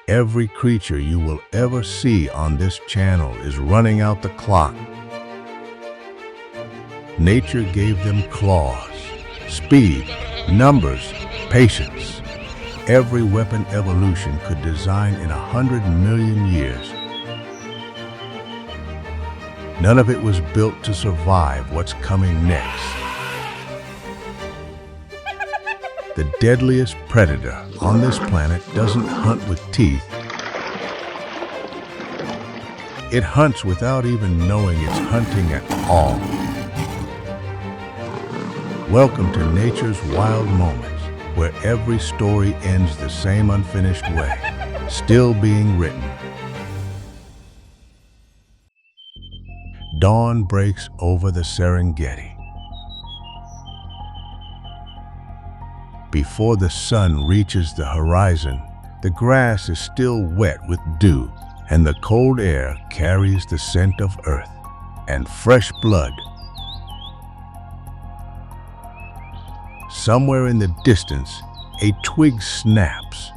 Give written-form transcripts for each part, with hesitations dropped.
Every creature you will ever see on this channel is running out the clock. Nature gave them claws, speed, numbers, patience. Every weapon evolution could design in 100 million years. None of it was built to survive what's coming next. The deadliest predator on this planet doesn't hunt with teeth. It hunts without even knowing it's hunting at all. Welcome to nature's wild moments, where every story ends the same unfinished way, still being written. Dawn breaks over the Serengeti. Before the sun reaches the horizon, the grass is still wet with dew, and the cold air carries the scent of earth and fresh blood. Somewhere in the distance, a twig snaps.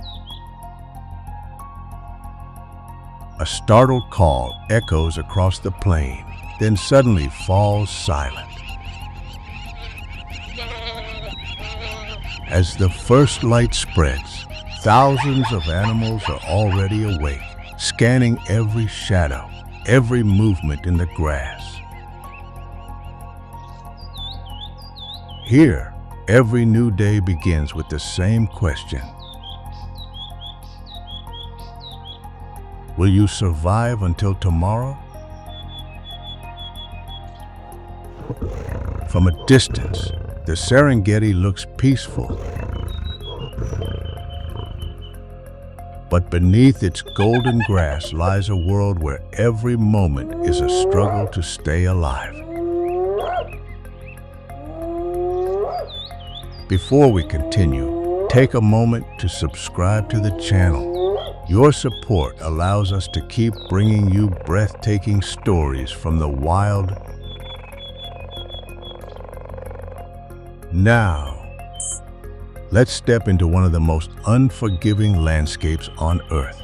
A startled call echoes across the plain, then suddenly falls silent. As the first light spreads, thousands of animals are already awake, scanning every shadow, every movement in the grass. Here, every new day begins with the same question. Will you survive until tomorrow? From a distance, the Serengeti looks peaceful. But beneath its golden grass lies a world where every moment is a struggle to stay alive. Before we continue, take a moment to subscribe to the channel. Your support allows us to keep bringing you breathtaking stories from the wild. Now, let's step into one of the most unforgiving landscapes on Earth.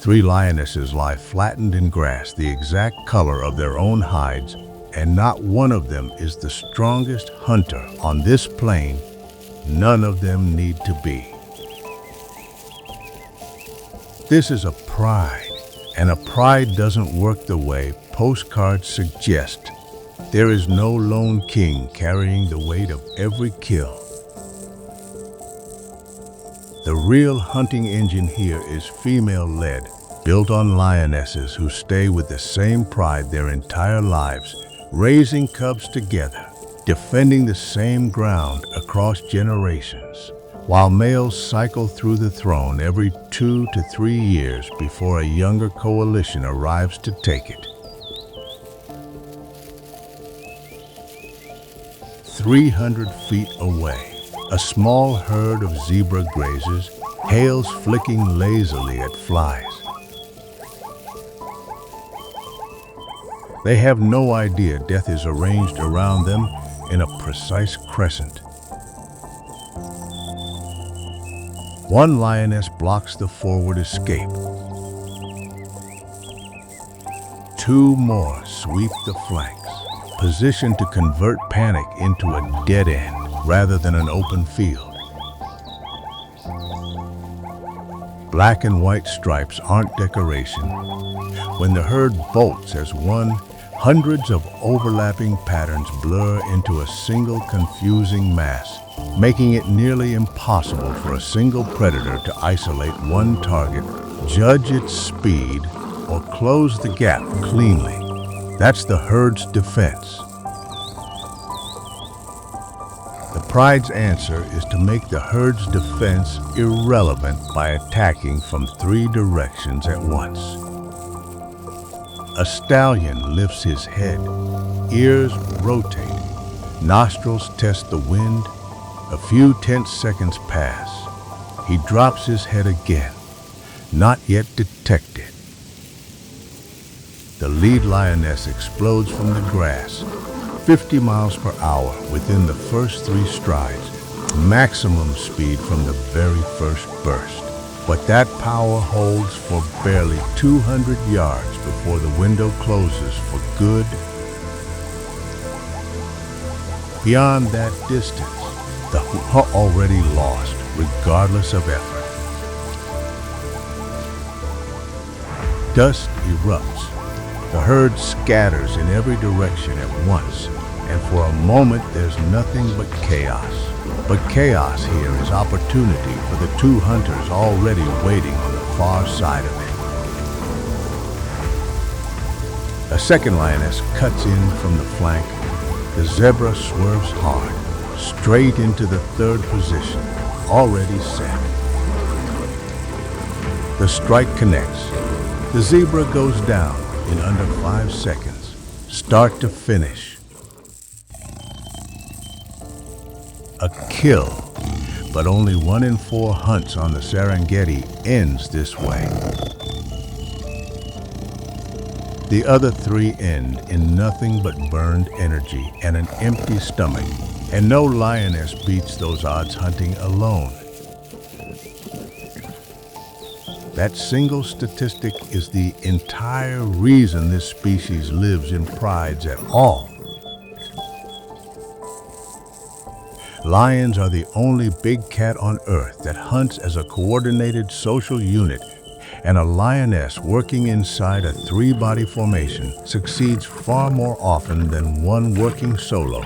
Three lionesses lie flattened in grass, the exact color of their own hides, and not one of them is the strongest hunter on this plain. None of them need to be. This is a pride, and a pride doesn't work the way postcards suggest. There is no lone king carrying the weight of every kill. The real hunting engine here is female-led, built on lionesses who stay with the same pride their entire lives, raising cubs together, defending the same ground across generations, while males cycle through the throne every 2 to 3 years before a younger coalition arrives to take it. 300 feet away, a small herd of zebra grazes, tails flicking lazily at flies. They have no idea death is arranged around them in a precise crescent. One lioness blocks the forward escape. 2 more sweep the flanks, positioned to convert panic into a dead end rather than an open field. Black and white stripes aren't decoration. When the herd bolts as one, hundreds of overlapping patterns blur into a single confusing mass, making it nearly impossible for a single predator to isolate one target, judge its speed, or close the gap cleanly. That's the herd's defense. The pride's answer is to make the herd's defense irrelevant by attacking from 3 directions at once. A stallion lifts his head, ears rotate, nostrils test the wind. A few tense seconds pass. He drops his head again, not yet detected. The lead lioness explodes from the grass, 50 miles per hour within the first 3 strides, maximum speed from the very first burst. But that power holds for barely 200 yards before the window closes for good. Beyond that distance, the are already lost, regardless of effort. Dust erupts. The herd scatters in every direction at once, and for a moment there's nothing but chaos. But chaos here is opportunity for the two hunters already waiting on the far side of it. A second lioness cuts in from the flank. The zebra swerves hard, straight into the third position, already set. The strike connects. The zebra goes down in under 5 seconds, start to finish. A kill, but only 1 in 4 hunts on the Serengeti ends this way. The other 3 end in nothing but burned energy and an empty stomach, and no lioness beats those odds hunting alone. That single statistic is the entire reason this species lives in prides at all. Lions are the only big cat on Earth that hunts as a coordinated social unit, and a lioness working inside a 3-body formation succeeds far more often than one working solo.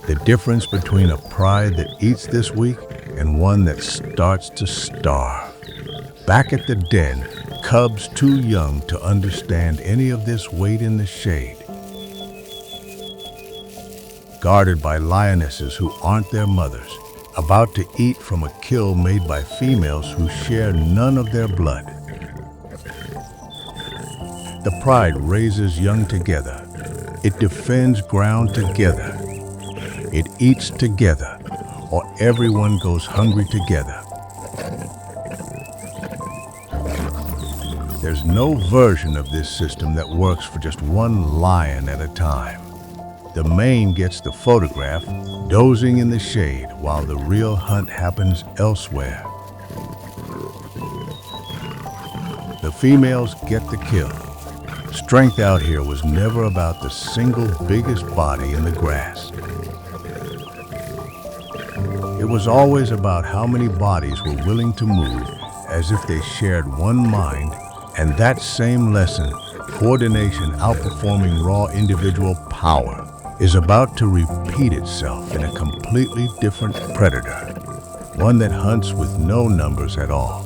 The difference between a pride that eats this week and one that starts to starve. Back at the den, cubs too young to understand any of this wait in the shade. Guarded by lionesses who aren't their mothers, about to eat from a kill made by females who share none of their blood. The pride raises young together. It defends ground together. It eats together, or everyone goes hungry together. There's no version of this system that works for just one lion at a time. The mane gets the photograph, dozing in the shade, while the real hunt happens elsewhere. The females get the kill. Strength out here was never about the single biggest body in the grass. It was always about how many bodies were willing to move as if they shared one mind, and that same lesson, coordination outperforming raw individual power, is about to repeat itself in a completely different predator, one that hunts with no numbers at all.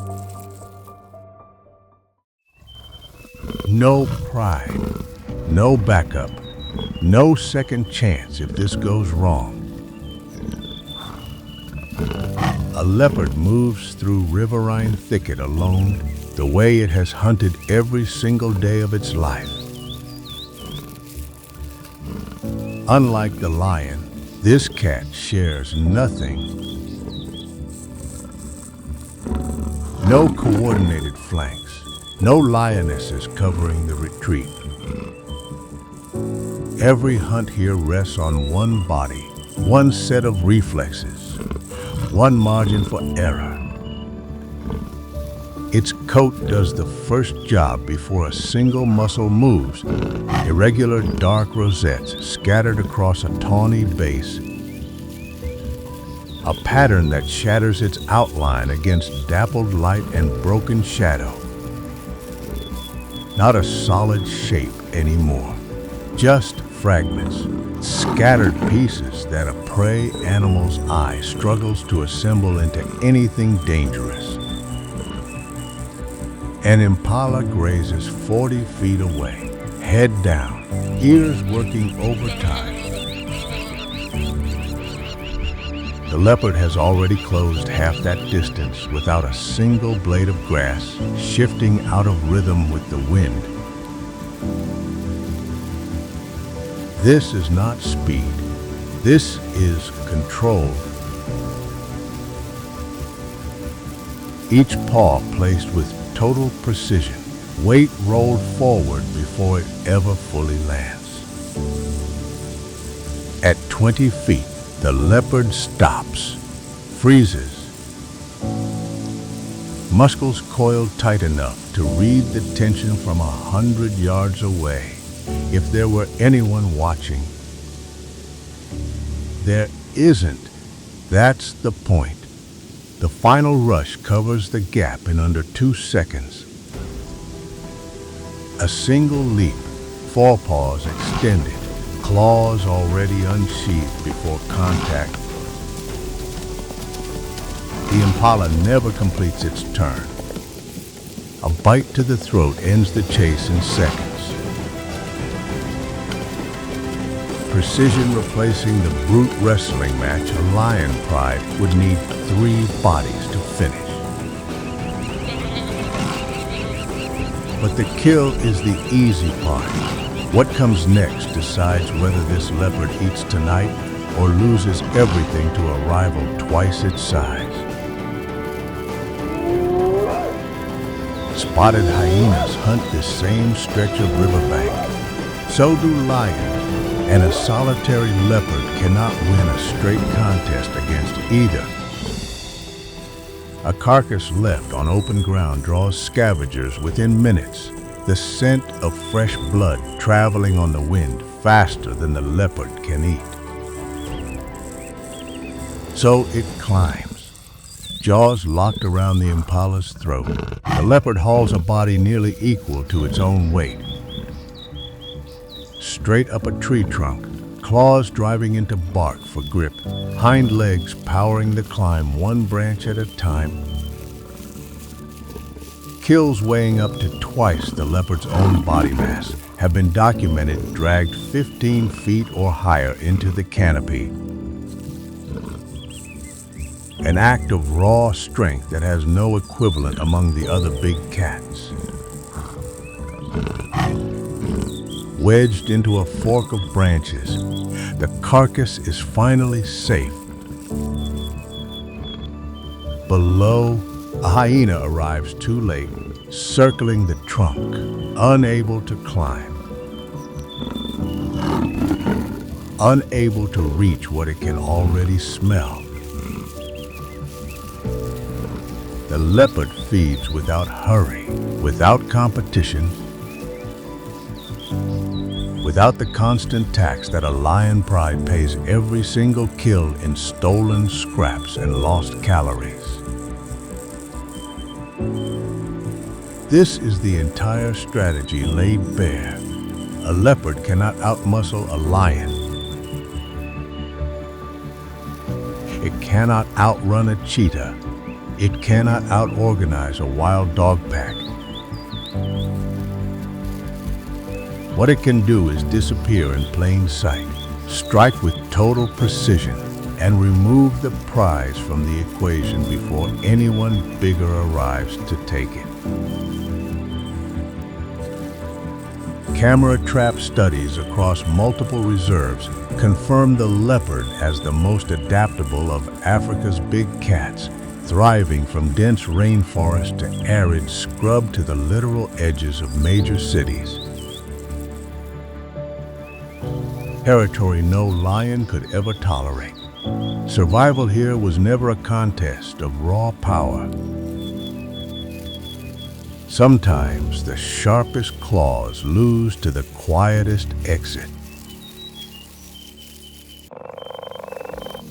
No pride, no backup, no second chance if this goes wrong. A leopard moves through riverine thicket alone, the way it has hunted every single day of its life. Unlike the lion, this cat shares nothing. No coordinated flanks, no lionesses covering the retreat. Every hunt here rests on one body, one set of reflexes, one margin for error. Its coat does the first job before a single muscle moves, irregular dark rosettes scattered across a tawny base, a pattern that shatters its outline against dappled light and broken shadow. Not a solid shape anymore, just fragments, scattered pieces that a prey animal's eye struggles to assemble into anything dangerous. An impala grazes 40 feet away, head down, ears working overtime. The leopard has already closed half that distance without a single blade of grass, shifting out of rhythm with the wind. This is not speed. This is control. Each paw placed with total precision, weight rolled forward before it ever fully lands. At 20 feet, the leopard stops, freezes, muscles coiled tight enough to read the tension from 100 yards away. If there were anyone watching, there isn't. That's the point. The final rush covers the gap in under 2 seconds. A single leap, forepaws extended, claws already unsheathed before contact. The impala never completes its turn. A bite to the throat ends the chase in seconds. Precision replacing the brute wrestling match a lion pride would need 3 bodies to finish. But the kill is the easy part. What comes next decides whether this leopard eats tonight or loses everything to a rival twice its size. Spotted hyenas hunt this same stretch of riverbank. So do lions. And a solitary leopard cannot win a straight contest against either. A carcass left on open ground draws scavengers within minutes, the scent of fresh blood traveling on the wind faster than the leopard can eat. So it climbs, jaws locked around the impala's throat. The leopard hauls a body nearly equal to its own weight. Straight up a tree trunk, claws driving into bark for grip, hind legs powering the climb one branch at a time. Kills weighing up to twice the leopard's own body mass have been documented dragged 15 feet or higher into the canopy. An act of raw strength that has no equivalent among the other big cats. Wedged into a fork of branches, the carcass is finally safe. Below, a hyena arrives too late, circling the trunk, unable to climb, unable to reach what it can already smell. The leopard feeds without hurry, without competition, without the constant tax that a lion pride pays every single kill in stolen scraps and lost calories. This is the entire strategy laid bare. A leopard cannot outmuscle a lion. It cannot outrun a cheetah. It cannot outorganize a wild dog pack. What it can do is disappear in plain sight, strike with total precision, and remove the prize from the equation before anyone bigger arrives to take it. Camera trap studies across multiple reserves confirm the leopard as the most adaptable of Africa's big cats, thriving from dense rainforest to arid scrub to the literal edges of major cities. Territory no lion could ever tolerate. Survival here was never a contest of raw power. Sometimes the sharpest claws lose to the quietest exit.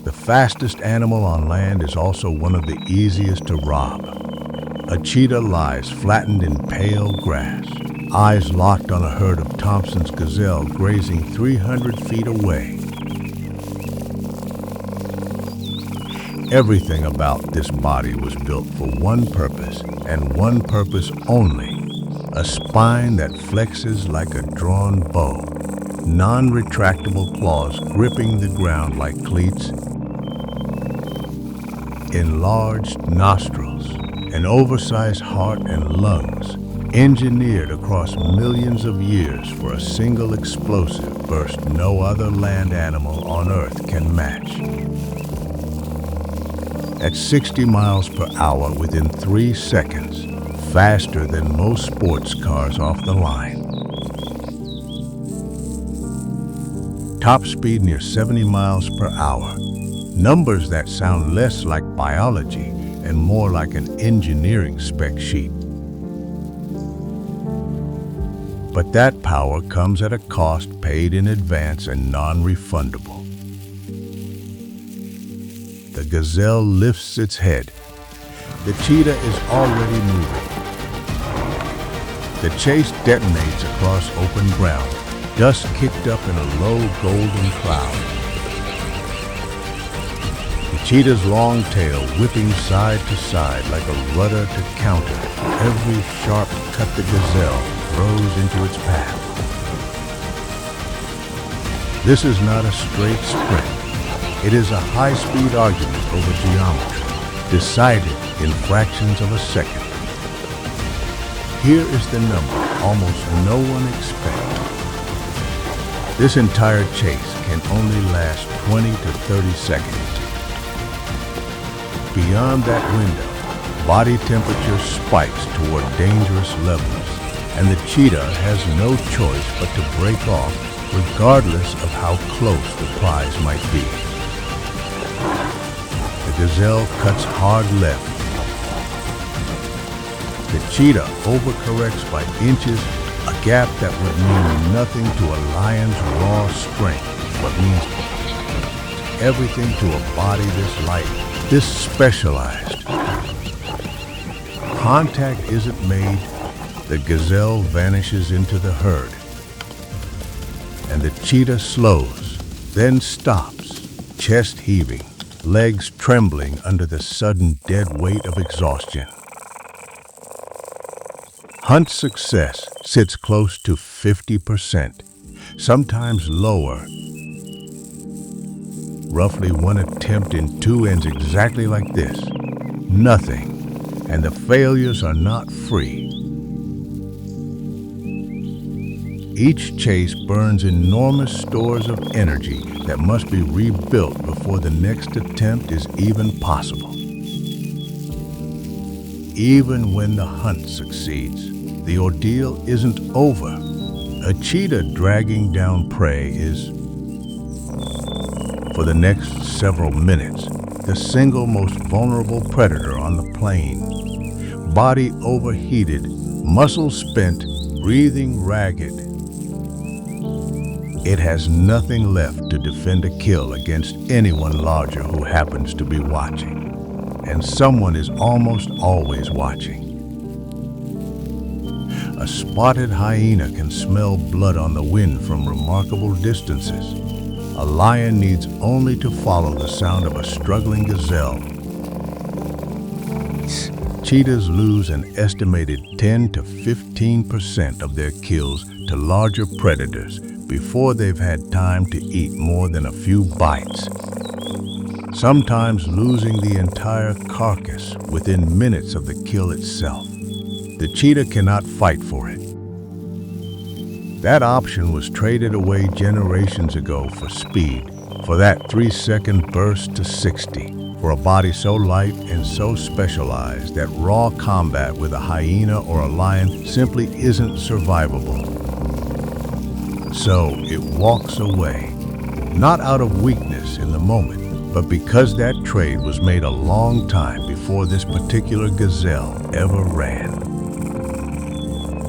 The fastest animal on land is also one of the easiest to rob. A cheetah lies flattened in pale grass, eyes locked on a herd of Thompson's gazelle grazing 300 feet away. Everything about this body was built for one purpose, and one purpose only: a spine that flexes like a drawn bow, non-retractable claws gripping the ground like cleats, enlarged nostrils, an oversized heart and lungs, engineered across millions of years for a single explosive burst no other land animal on Earth can match. At 60 miles per hour within 3 seconds, faster than most sports cars off the line. top speed near 70 miles per hour. Numbers that sound less like biology and more like an engineering spec sheet. But that power comes at a cost paid in advance and non-refundable. The gazelle lifts its head. The cheetah is already moving. The chase detonates across open ground, dust kicked up in a low golden cloud. The cheetah's long tail whipping side to side like a rudder to counter every sharp cut the gazelle throws into its path. This is not a straight sprint. It is a high-speed argument over geometry, decided in fractions of a second. Here is the number almost no one expects. This entire chase can only last 20 to 30 seconds. Beyond that window, body temperature spikes toward dangerous levels, and the cheetah has no choice but to break off regardless of how close the prize might be. The gazelle cuts hard left. The cheetah overcorrects by inches, a gap that would mean nothing to a lion's raw strength, but means everything to a body this light, this specialized. Contact isn't made, the gazelle vanishes into the herd, and the cheetah slows, then stops, chest heaving, legs trembling under the sudden dead weight of exhaustion. Hunt success sits close to 50%, sometimes lower. Roughly one attempt in two ends exactly like this. Nothing, and the failures are not free. Each chase burns enormous stores of energy that must be rebuilt before the next attempt is even possible. Even when the hunt succeeds, the ordeal isn't over. A cheetah dragging down prey is, for the next several minutes, the single most vulnerable predator on the plain. Body overheated, muscles spent, breathing ragged. It has nothing left to defend a kill against anyone larger who happens to be watching. And someone is almost always watching. A spotted hyena can smell blood on the wind from remarkable distances. A lion needs only to follow the sound of a struggling gazelle. Cheetahs lose an estimated 10 to 15% of their kills to larger predators before they've had time to eat more than a few bites, sometimes losing the entire carcass within minutes of the kill itself. The cheetah cannot fight for it. That option was traded away generations ago for speed, for that 3-second burst to 60, for a body so light and so specialized that raw combat with a hyena or a lion simply isn't survivable. So it walks away, not out of weakness in the moment, but because that trade was made a long time before this particular gazelle ever ran.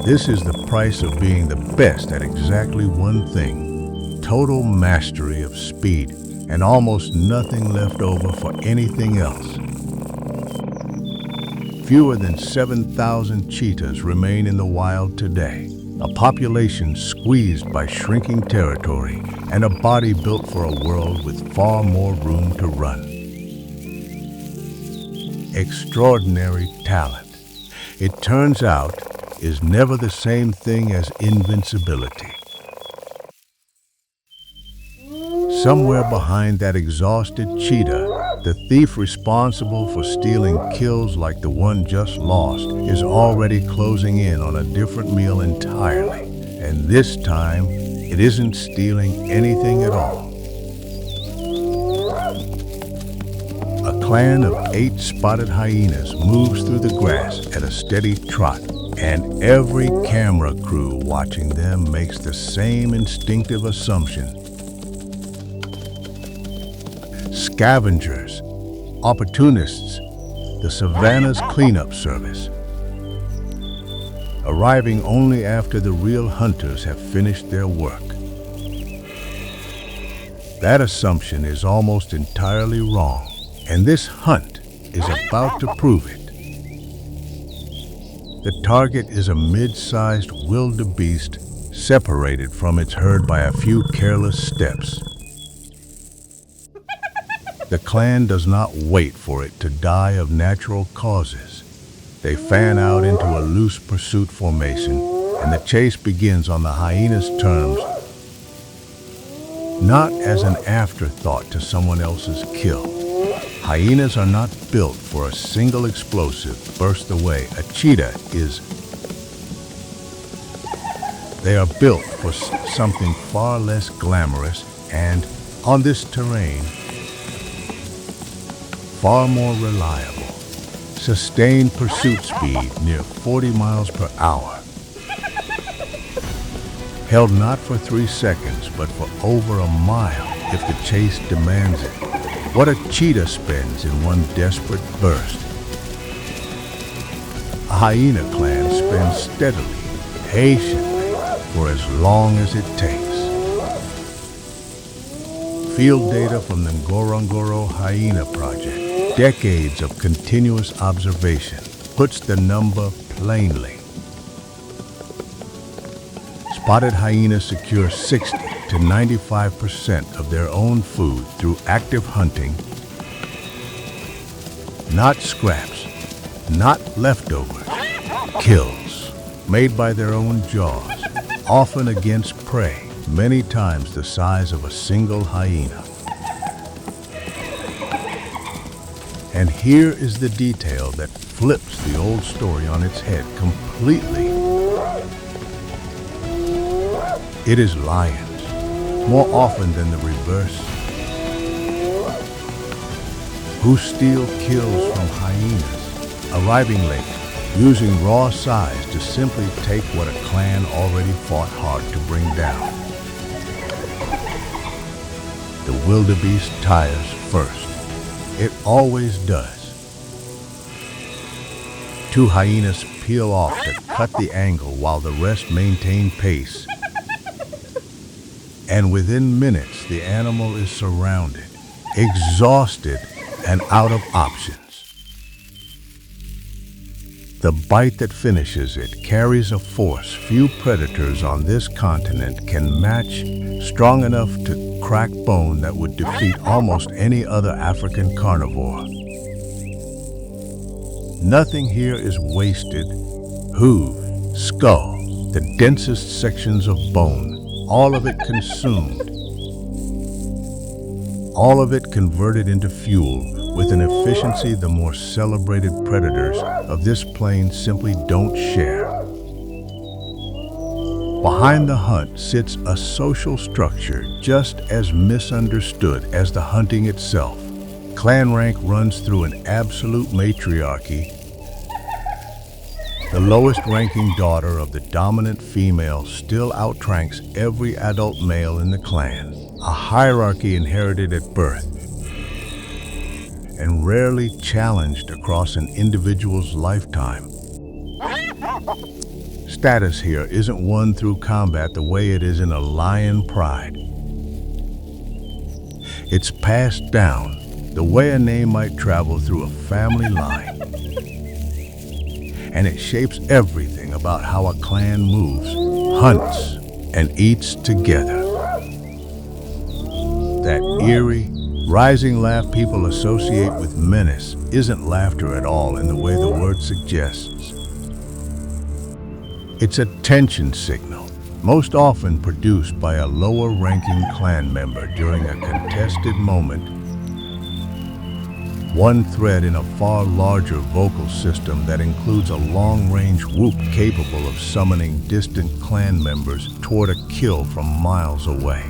This is the price of being the best at exactly one thing: total mastery of speed and almost nothing left over for anything else. Fewer than 7,000 cheetahs remain in the wild today, a population squeezed by shrinking territory and a body built for a world with far more room to run. Extraordinary talent, it turns out, is never the same thing as invincibility. Somewhere behind that exhausted cheetah, the thief responsible for stealing kills like the one just lost is already closing in on a different meal entirely. And this time, it isn't stealing anything at all. A clan of 8 spotted hyenas moves through the grass at a steady trot, and every camera crew watching them makes the same instinctive assumption: scavengers, opportunists, the Savannah's cleanup service, arriving only after the real hunters have finished their work. That assumption is almost entirely wrong, and this hunt is about to prove it. The target is a mid-sized wildebeest separated from its herd by a few careless steps. The clan does not wait for it to die of natural causes. They fan out into a loose pursuit formation, and the chase begins on the hyena's terms, not as an afterthought to someone else's kill. Hyenas are not built for a single explosive burst away. A cheetah is. They are built for something far less glamorous and, on this terrain, far more reliable. Sustained pursuit speed near 40 miles per hour. Held not for 3 seconds, but for over a mile if the chase demands it. What a cheetah spends in one desperate burst. A hyena clan spends steadily, patiently, for as long as it takes. Field data from the Ngorongoro Hyena Project, decades of continuous observation, puts the number plainly. Spotted hyenas secure 60 to 95% of their own food through active hunting, not scraps, not leftovers, kills made by their own jaws, often against prey, many times the size of a single hyena. And here is the detail that flips the old story on its head completely. It is lions, more often than the reverse, who steal kills from hyenas, arriving late, using raw size to simply take what a clan already fought hard to bring down. The wildebeest tires first. It always does. 2 hyenas peel off to cut the angle while the rest maintain pace. And within minutes, the animal is surrounded, exhausted, and out of options. The bite that finishes it carries a force few predators on this continent can match, strong enough to crack bone that would defeat almost any other African carnivore. Nothing here is wasted. Hoof, skull, the densest sections of bone, all of it consumed, all of it converted into fuel with an efficiency the more celebrated predators of this plain simply don't share. Behind the hunt sits a social structure just as misunderstood as the hunting itself. Clan rank runs through an absolute matriarchy. The lowest-ranking daughter of the dominant female still outranks every adult male in the clan, a hierarchy inherited at birth and rarely challenged across an individual's lifetime. Status here isn't won through combat the way it is in a lion pride. It's passed down the way a name might travel through a family line. And it shapes everything about how a clan moves, hunts, and eats together. That eerie, rising laugh people associate with menace isn't laughter at all in the way the word suggests. It's a tension signal, most often produced by a lower-ranking clan member during a contested moment. One thread in a far larger vocal system that includes a long-range whoop capable of summoning distant clan members toward a kill from miles away.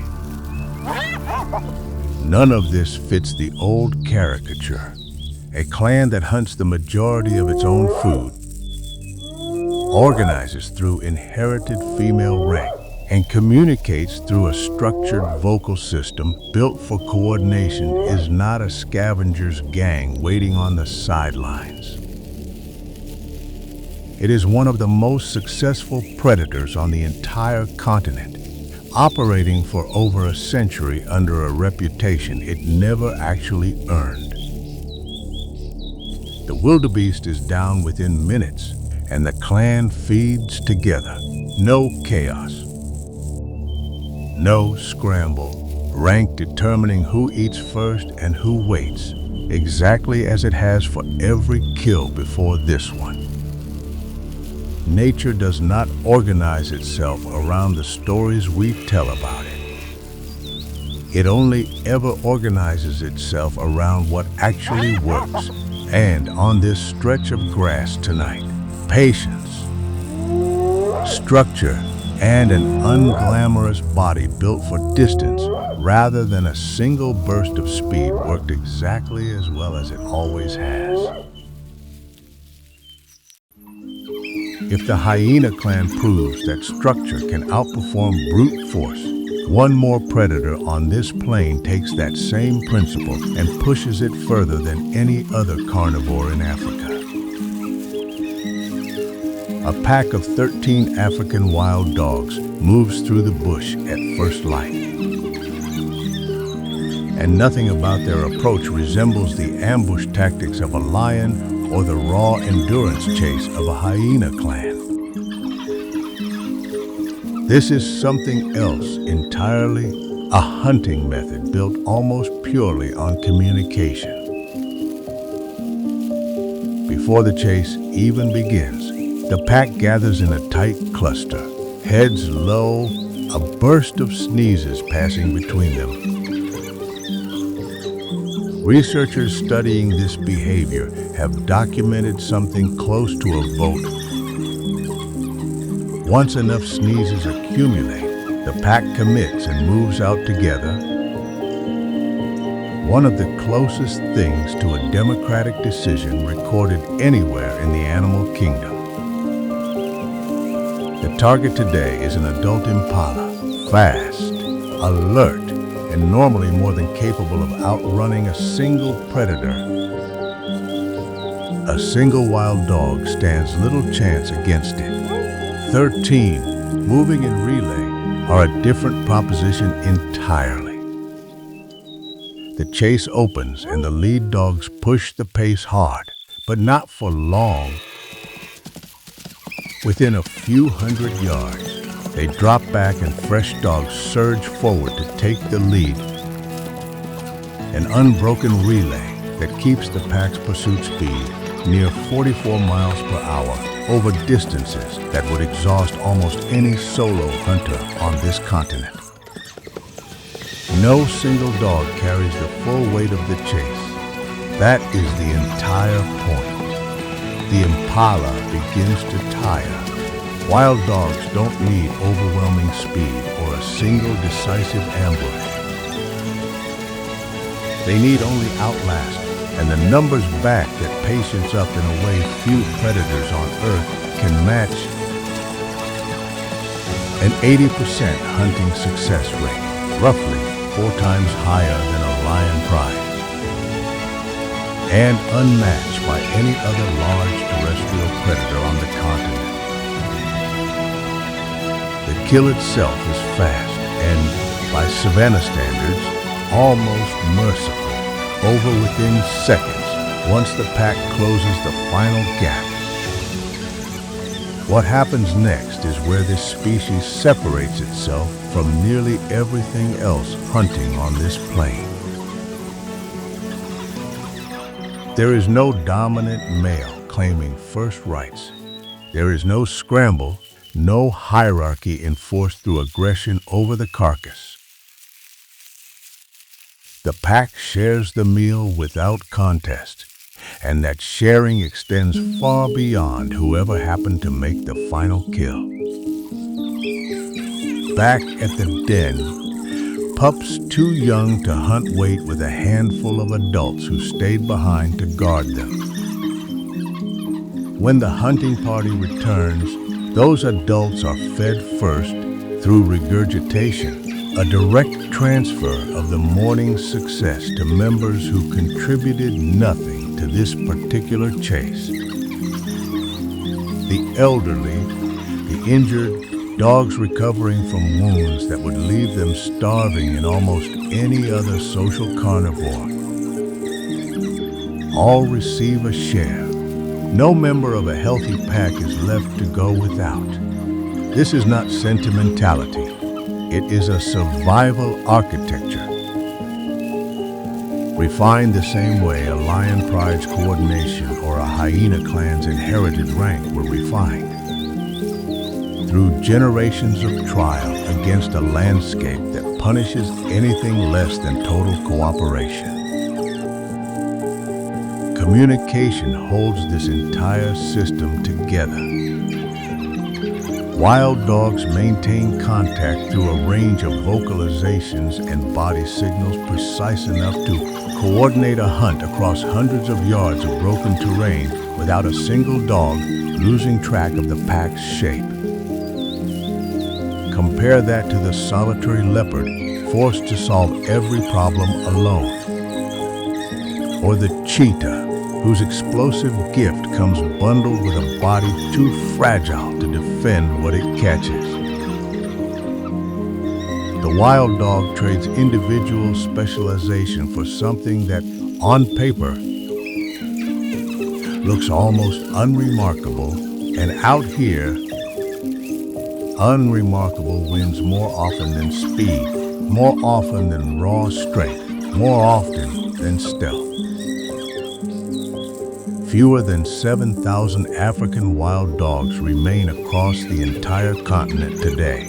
None of this fits the old caricature, a clan that hunts the majority of its own food, organizes through inherited female rank, and communicates through a structured vocal system built for coordination, is not a scavenger's gang waiting on the sidelines. It is one of the most successful predators on the entire continent, operating for over a century under a reputation it never actually earned. The wildebeest is down within minutes, and the clan feeds together. No chaos, no scramble, rank determining who eats first and who waits, exactly as it has for every kill before this one. Nature does not organize itself around the stories we tell about it. It only ever organizes itself around what actually works. And on this stretch of grass tonight, patience, structure, and an unglamorous body built for distance rather than a single burst of speed worked exactly as well as it always has. If the hyena clan proves that structure can outperform brute force, one more predator on this plain takes that same principle and pushes it further than any other carnivore in Africa. A pack of 13 African wild dogs moves through the bush at first light. And nothing about their approach resembles the ambush tactics of a lion or the raw endurance chase of a hyena clan. This is something else entirely, a hunting method built almost purely on communication. Before the chase even begins, the pack gathers in a tight cluster, heads low, a burst of sneezes passing between them. Researchers studying this behavior have documented something close to a vote. Once enough sneezes accumulate, the pack commits and moves out together. One of the closest things to a democratic decision recorded anywhere in the animal kingdom. The target today is an adult impala, fast, alert, and normally more than capable of outrunning a single predator. A single wild dog stands little chance against it. 13, moving in relay, are a different proposition entirely. The chase opens and the lead dogs push the pace hard, but not for long. Within a few hundred yards, they drop back and fresh dogs surge forward to take the lead. An unbroken relay that keeps the pack's pursuit speed near 44 miles per hour over distances that would exhaust almost any solo hunter on this continent. No single dog carries the full weight of the chase. That is the entire point. The impala begins to tire. Wild dogs don't need overwhelming speed or a single decisive ambush. They need only outlast, and the numbers back that patience up in a way few predators on Earth can match. An 80% hunting success rate, roughly 4 times higher than a lion prize, and unmatched by any other large terrestrial predator on the continent. The kill itself is fast and, by Savannah standards, almost merciful, over within seconds once the pack closes the final gap. What happens next is where this species separates itself from nearly everything else hunting on this plain. There is no dominant male claiming first rights. There is no scramble, no hierarchy enforced through aggression over the carcass. The pack shares the meal without contest, and that sharing extends far beyond whoever happened to make the final kill. Back at the den, pups too young to hunt wait with a handful of adults who stayed behind to guard them. When the hunting party returns, those adults are fed first, through regurgitation, a direct transfer of the morning's success to members who contributed nothing to this particular chase. The elderly, the injured, dogs recovering from wounds that would leave them starving in almost any other social carnivore. All receive a share. No member of a healthy pack is left to go without. This is not sentimentality. It is a survival architecture. Refined the same way a lion pride's coordination or a hyena clan's inherited rank were refined. Through generations of trial against a landscape that punishes anything less than total cooperation. Communication holds this entire system together. Wild dogs maintain contact through a range of vocalizations and body signals precise enough to coordinate a hunt across hundreds of yards of broken terrain without a single dog losing track of the pack's shape. Compare that to the solitary leopard forced to solve every problem alone. Or the cheetah, whose explosive gift comes bundled with a body too fragile to defend what it catches. The wild dog trades individual specialization for something that, on paper, looks almost unremarkable, and out here, unremarkable wins more often than speed, more often than raw strength, more often than stealth. Fewer than 7,000 African wild dogs remain across the entire continent today.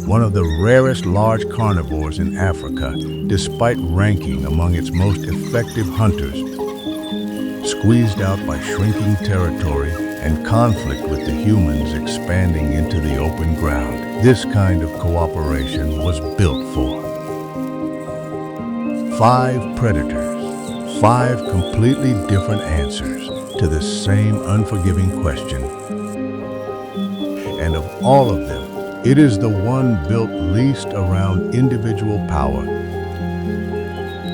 One of the rarest large carnivores in Africa, despite ranking among its most effective hunters, squeezed out by shrinking territory and conflict with the humans expanding into the open ground. This kind of cooperation was built for. 5 predators. 5 completely different answers to the same unforgiving question. And of all of them, it is the one built least around individual power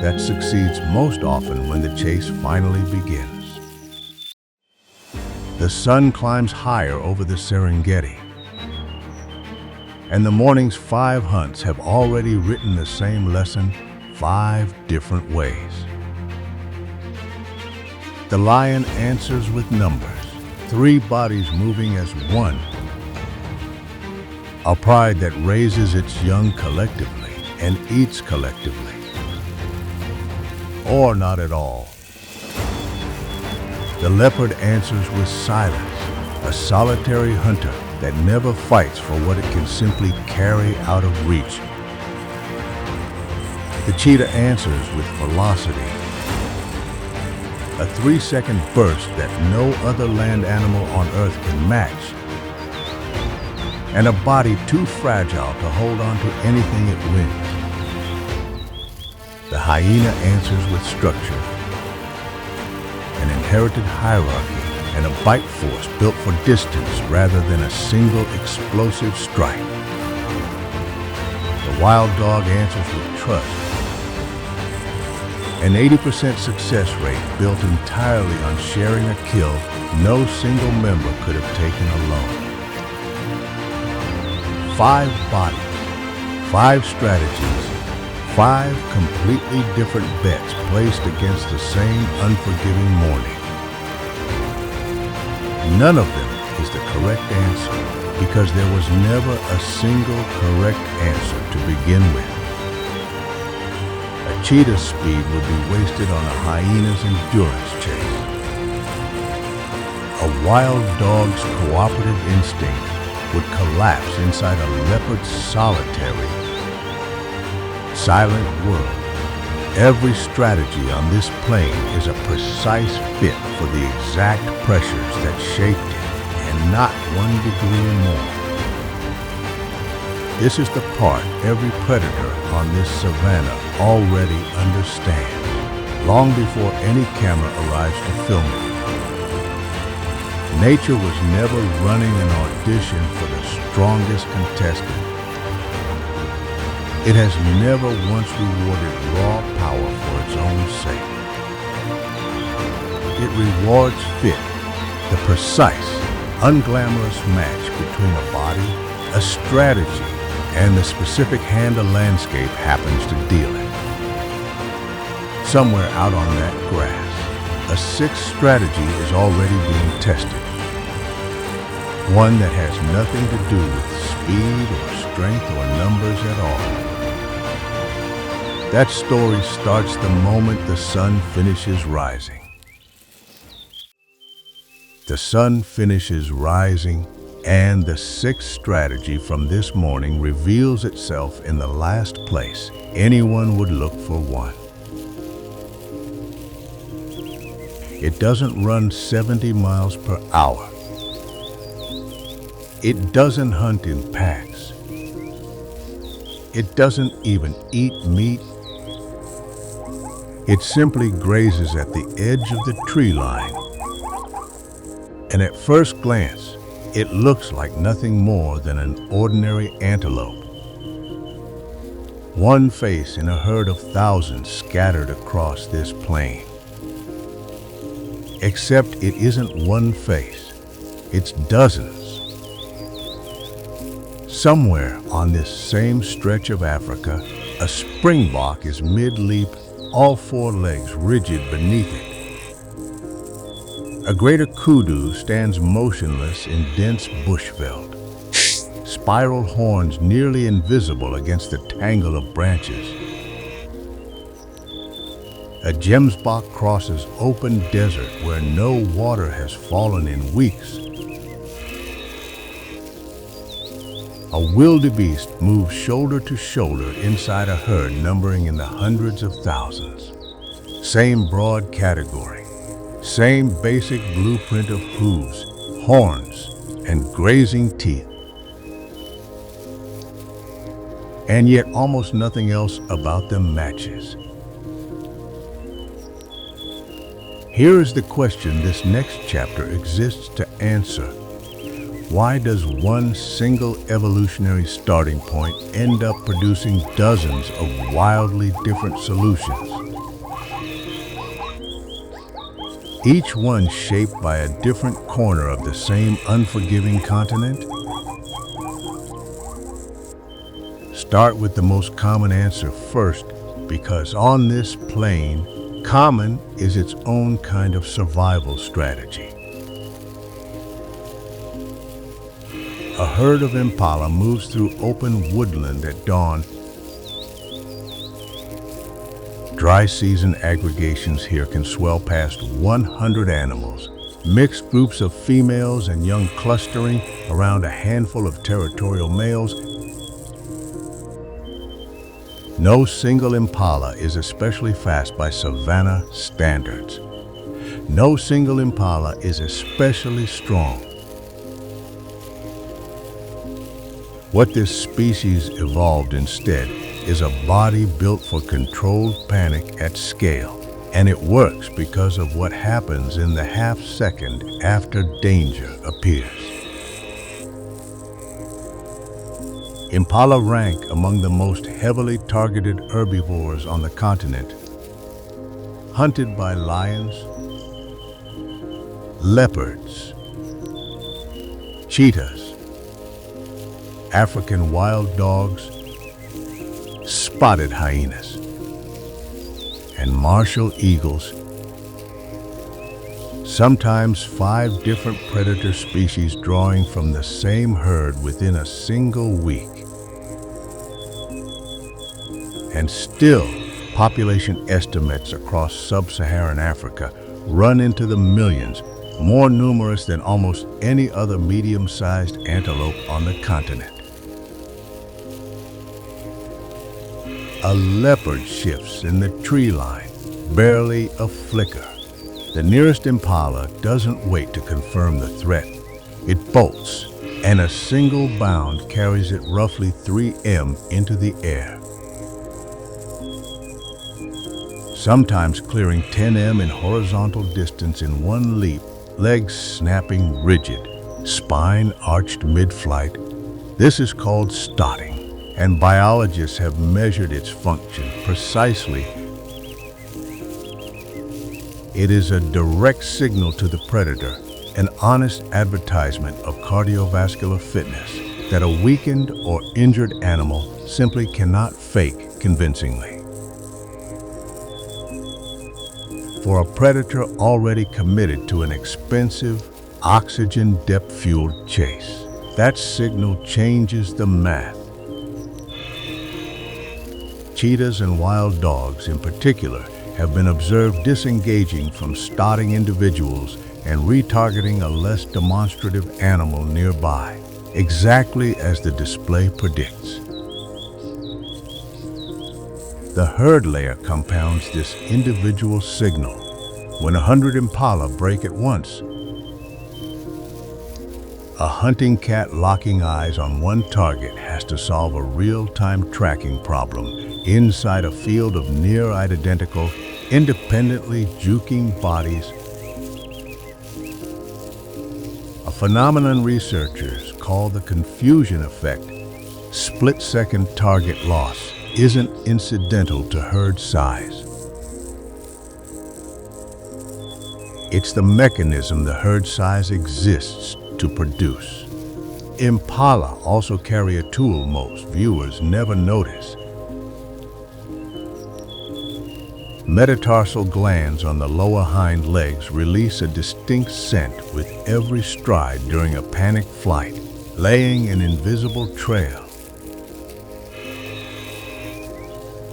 that succeeds most often when the chase finally begins. The sun climbs higher over the Serengeti, and the morning's 5 hunts have already written the same lesson 5 different ways. The lion answers with numbers, 3 bodies moving as one. A pride that raises its young collectively and eats collectively. Or not at all. The leopard answers with silence, a solitary hunter that never fights for what it can simply carry out of reach. The cheetah answers with velocity, a 3-second burst that no other land animal on Earth can match, and a body too fragile to hold on to anything it wins. The hyena answers with structure, an inherited hierarchy, and a bite force built for distance rather than a single explosive strike. The wild dog answers with trust, an 80% success rate built entirely on sharing a kill no single member could have taken alone. 5 bodies, 5 strategies, 5 completely different bets placed against the same unforgiving morning. None of them is the correct answer because there was never a single correct answer to begin with. A cheetah's speed would be wasted on a hyena's endurance chase. A wild dog's cooperative instinct would collapse inside a leopard's solitary, silent world. Every strategy on this plane is a precise fit for the exact pressures that shaped it, and not 1 degree more. This is the part every predator on this savannah already understands, long before any camera arrives to film it. Nature was never running an audition for the strongest contestant. It has never once rewarded raw power for its own sake. It rewards fit, the precise, unglamorous match between a body, a strategy, and the specific hand a landscape happens to deal it. Somewhere out on that grass, a sixth strategy is already being tested. One that has nothing to do with speed or strength or numbers at all. That story starts the moment the sun finishes rising. The sun finishes rising, and the sixth strategy from this morning reveals itself in the last place anyone would look for one. It doesn't run 70 miles per hour. It doesn't hunt in packs. It doesn't even eat meat. It simply grazes at the edge of the tree line. And at first glance, it looks like nothing more than an ordinary antelope. One face in a herd of thousands scattered across this plain. Except it isn't one face, it's dozens. Somewhere on this same stretch of Africa, a springbok is mid-leap, all four legs rigid beneath it. A greater kudu stands motionless in dense bushveld, spiral horns nearly invisible against the tangle of branches. A gemsbok crosses open desert where no water has fallen in weeks. A wildebeest moves shoulder to shoulder inside a herd numbering in the hundreds of thousands. Same broad category, same basic blueprint of hooves, horns, and grazing teeth. And yet almost nothing else about them matches. Here is the question this next chapter exists to answer. Why does one single evolutionary starting point end up producing dozens of wildly different solutions? Each one shaped by a different corner of the same unforgiving continent? Start with the most common answer first, because on this plain, common is its own kind of survival strategy. A herd of impala moves through open woodland at dawn. Dry season aggregations here can swell past 100 animals, mixed groups of females and young clustering around a handful of territorial males. No single impala is especially fast by Savannah standards. No single impala is especially strong. What this species evolved instead is a body built for controlled panic at scale, and it works because of what happens in the half second after danger appears. Impala rank among the most heavily targeted herbivores on the continent, hunted by lions, leopards, cheetahs, African wild dogs, spotted hyenas, and martial eagles. Sometimes 5 different predator species drawing from the same herd within a single week. And still, population estimates across sub-Saharan Africa run into the millions, more numerous than almost any other medium-sized antelope on the continent. A leopard shifts in the tree line, barely a flicker. The nearest impala doesn't wait to confirm the threat. It bolts, and a single bound carries it roughly 3 m into the air. Sometimes clearing 10 m in horizontal distance in one leap legs snapping rigid, spine arched mid-flight. This is called starting, and biologists have measured its function precisely. It is a direct signal to the predator, an honest advertisement of cardiovascular fitness that a weakened or injured animal simply cannot fake convincingly. For a predator already committed to an expensive, oxygen depth-fueled chase, that signal changes the math. Cheetahs and wild dogs in particular have been observed disengaging from starting individuals and retargeting a less demonstrative animal nearby, exactly as the display predicts. The herd layer compounds this individual signal. When 100 impala break at once, a hunting cat locking eyes on one target has to solve a real-time tracking problem inside a field of near-identical, independently juking bodies. A phenomenon researchers call the confusion effect. Split-second target loss isn't incidental to herd size. It's the mechanism the herd size exists to produce. Impala also carry a tool most viewers never notice. Metatarsal glands on the lower hind legs release a distinct scent with every stride during a panic flight, laying an invisible trail.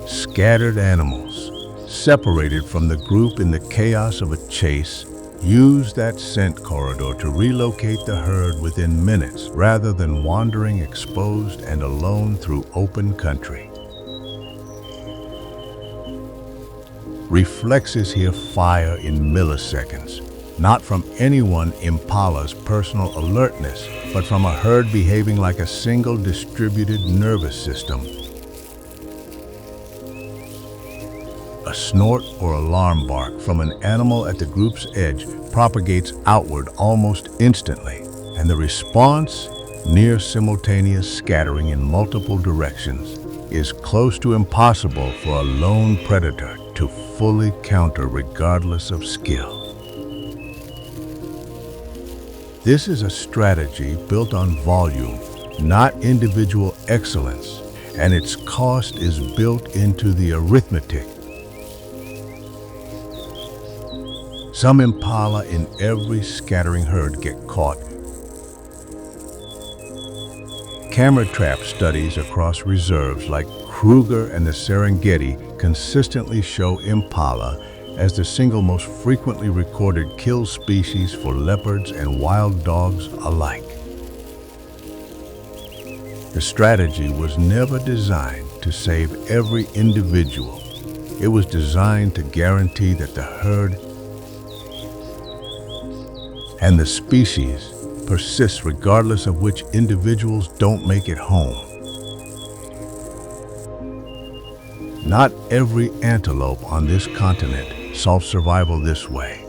Scattered animals, separated from the group in the chaos of a chase, use that scent corridor to relocate the herd within minutes rather than wandering exposed and alone through open country. Reflexes here fire in milliseconds, not from anyone impala's personal alertness, but from a herd behaving like a single distributed nervous system. A snort or alarm bark from an animal at the group's edge propagates outward almost instantly, and the response, near simultaneous scattering in multiple directions, is close to impossible for a lone predator to fully counter regardless of skill. This is a strategy built on volume, not individual excellence, and its cost is built into the arithmetic. Some impala in every scattering herd get caught. Camera trap studies across reserves like Kruger and the Serengeti consistently show impala as the single most frequently recorded kill species for leopards and wild dogs alike. The strategy was never designed to save every individual. It was designed to guarantee that the herd and the species persists regardless of which individuals don't make it home. Not every antelope on this continent solves survival this way.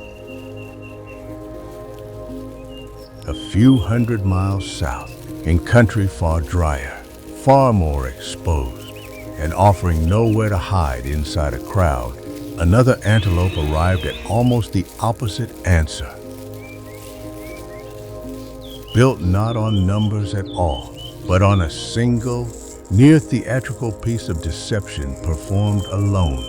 A few hundred miles south, in country far drier, far more exposed, and offering nowhere to hide inside a crowd, another antelope arrived at almost the opposite answer. Built not on numbers at all, but on a single, near-theatrical piece of deception performed alone.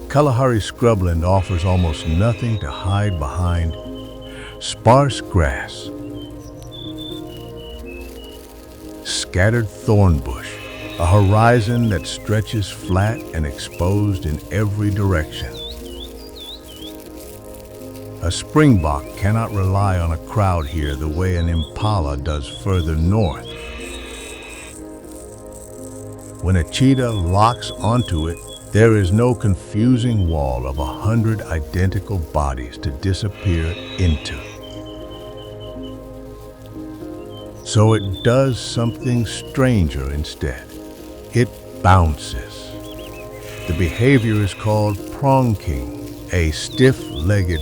Kalahari scrubland offers almost nothing to hide behind. Sparse grass, scattered thorn bush, a horizon that stretches flat and exposed in every direction. A springbok cannot rely on a crowd here the way an impala does further north. When a cheetah locks onto it, there is no confusing wall of 100 identical bodies to disappear into. So it does something stranger instead. It bounces. The behavior is called pronking, a stiff-legged,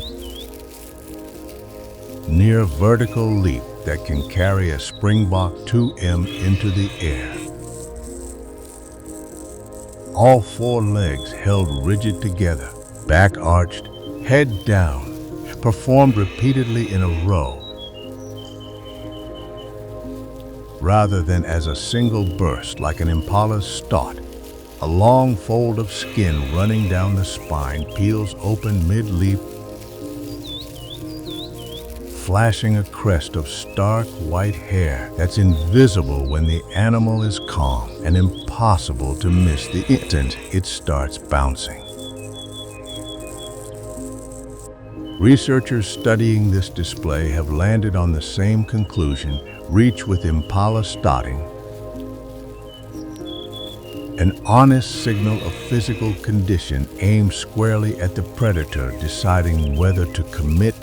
near vertical leap that can carry a springbok 2M into the air. All four legs held rigid together, back arched, head down, performed repeatedly in a row, rather than as a single burst like an impala's start. A long fold of skin running down the spine peels open mid-leap, flashing a crest of stark white hair that's invisible when the animal is calm and impossible to miss the instant it starts bouncing. Researchers studying this display have landed on the same conclusion reached with impala starting: an honest signal of physical condition aimed squarely at the predator deciding whether to commit.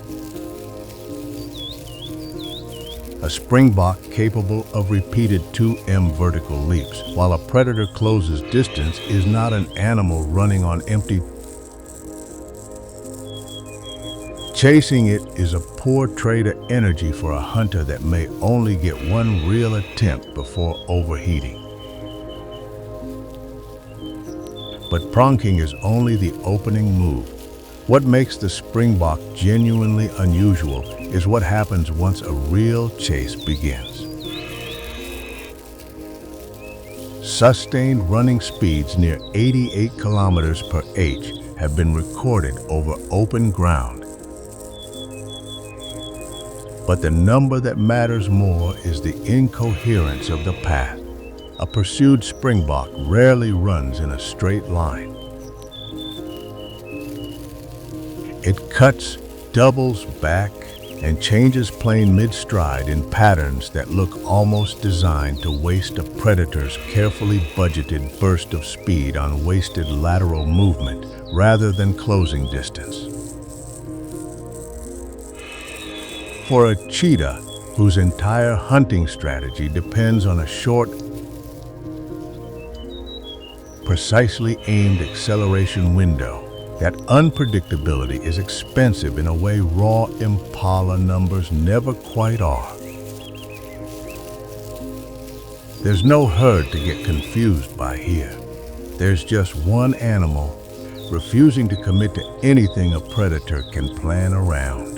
A springbok capable of repeated 2M vertical leaps, while a predator closes distance, is not an animal running on empty. Chasing it is a poor trade of energy for a hunter that may only get one real attempt before overheating. But pronking is only the opening move. What makes the springbok genuinely unusual is what happens once a real chase begins. Sustained running speeds near 88 kilometers per h have been recorded over open ground. But the number that matters more is the incoherence of the path. A pursued springbok rarely runs in a straight line. It cuts, doubles back, and changes plane mid-stride in patterns that look almost designed to waste a predator's carefully budgeted burst of speed on wasted lateral movement rather than closing distance. For a cheetah, whose entire hunting strategy depends on a short, precisely aimed acceleration window, that unpredictability is expensive in a way raw impala numbers never quite are. There's no herd to get confused by here. There's just one animal refusing to commit to anything a predator can plan around.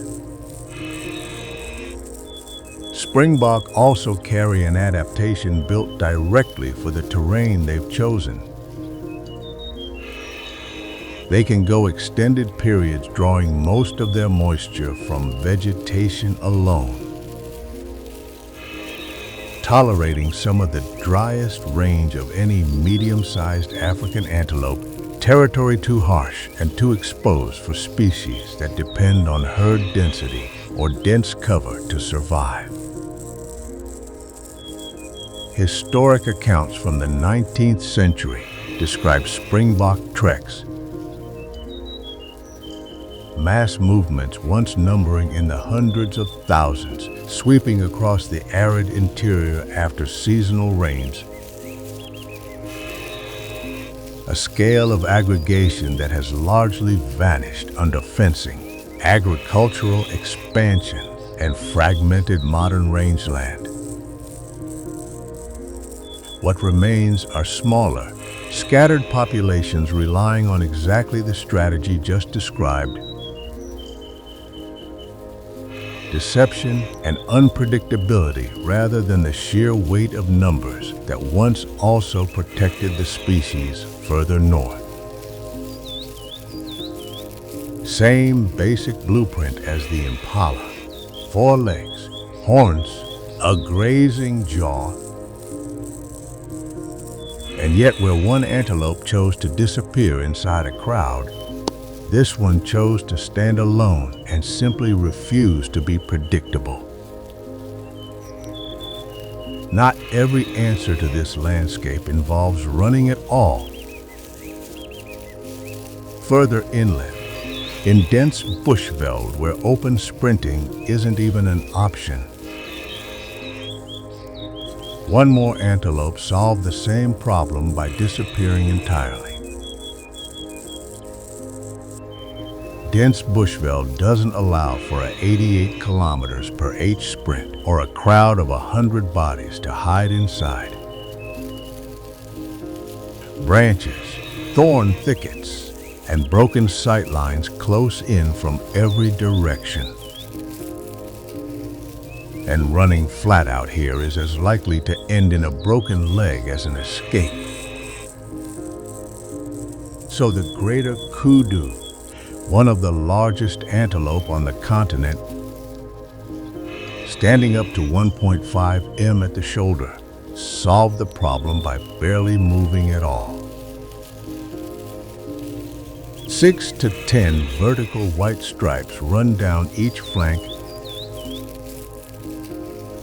Springbok also carry an adaptation built directly for the terrain they've chosen. They can go extended periods drawing most of their moisture from vegetation alone, tolerating some of the driest range of any medium-sized African antelope, territory too harsh and too exposed for species that depend on herd density or dense cover to survive. Historic accounts from the 19th century describe springbok treks, mass movements once numbering in the hundreds of thousands, sweeping across the arid interior after seasonal rains. A scale of aggregation that has largely vanished under fencing, agricultural expansion, and fragmented modern rangeland. What remains are smaller, scattered populations relying on exactly the strategy just described: deception and unpredictability rather than the sheer weight of numbers that once also protected the species further north. Same basic blueprint as the impala: 4 legs, horns, a grazing jaw. And yet where one antelope chose to disappear inside a crowd, this one chose to stand alone and simply refuse to be predictable. Not every answer to this landscape involves running at all. Further inland, in dense bushveld where open sprinting isn't even an option, one more antelope solved the same problem by disappearing entirely. dense bushveld doesn't allow for an 88 kilometers per h sprint or a crowd of 100 bodies to hide inside. Branches, thorn thickets, and broken sight lines close in from every direction. And running flat out here is as likely to end in a broken leg as an escape. So the greater kudu, one of the largest antelope on the continent, standing up to 1.5 m at the shoulder, solved the problem by barely moving at all. 6 to 10 vertical white stripes run down each flank,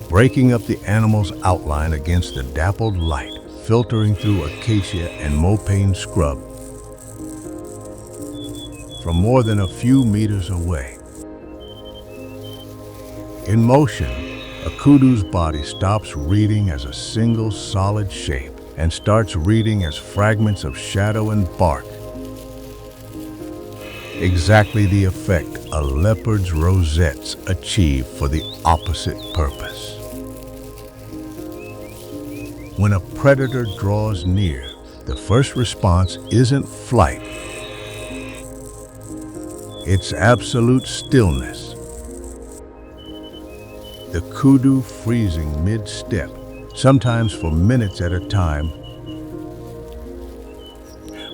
breaking up the animal's outline against the dappled light filtering through acacia and mopane scrub from more than a few meters away. In motion, a kudu's body stops reading as a single solid shape and starts reading as fragments of shadow and bark. Exactly the effect a leopard's rosettes achieve for the opposite purpose. When a predator draws near, the first response isn't flight. It's absolute stillness. The kudu freezing mid-step, sometimes for minutes at a time,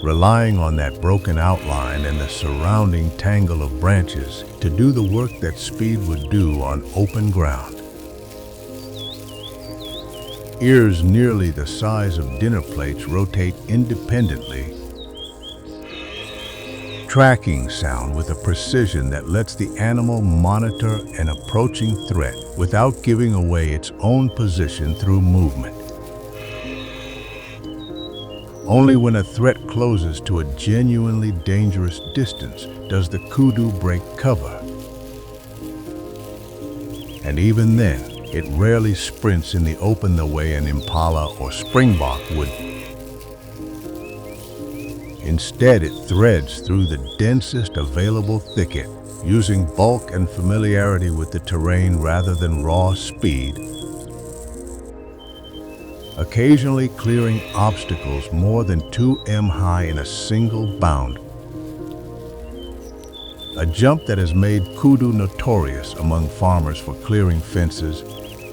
relying on that broken outline and the surrounding tangle of branches to do the work that speed would do on open ground. Ears nearly the size of dinner plates rotate independently, tracking sound with a precision that lets the animal monitor an approaching threat without giving away its own position through movement. Only when a threat closes to a genuinely dangerous distance does the kudu break cover. And even then, it rarely sprints in the open the way an impala or springbok would. Instead, it threads through the densest available thicket, using bulk and familiarity with the terrain rather than raw speed, occasionally clearing obstacles more than 2 m high in a single bound. A jump that has made kudu notorious among farmers for clearing fences.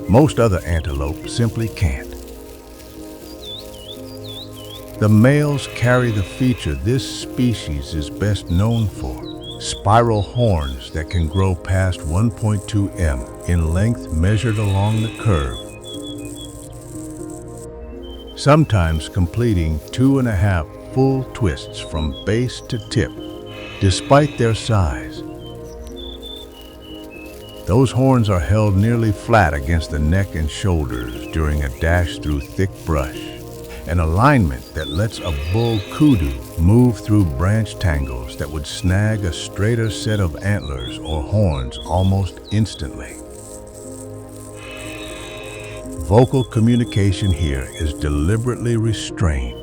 Most other antelope simply can't. The males carry the feature this species is best known for: spiral horns that can grow past 1.2 m in length measured along the curve, sometimes completing 2.5 full twists from base to tip, despite their size. Those horns are held nearly flat against the neck and shoulders during a dash through thick brush, an alignment that lets a bull kudu move through branch tangles that would snag a straighter set of antlers or horns almost instantly. Vocal communication here is deliberately restrained.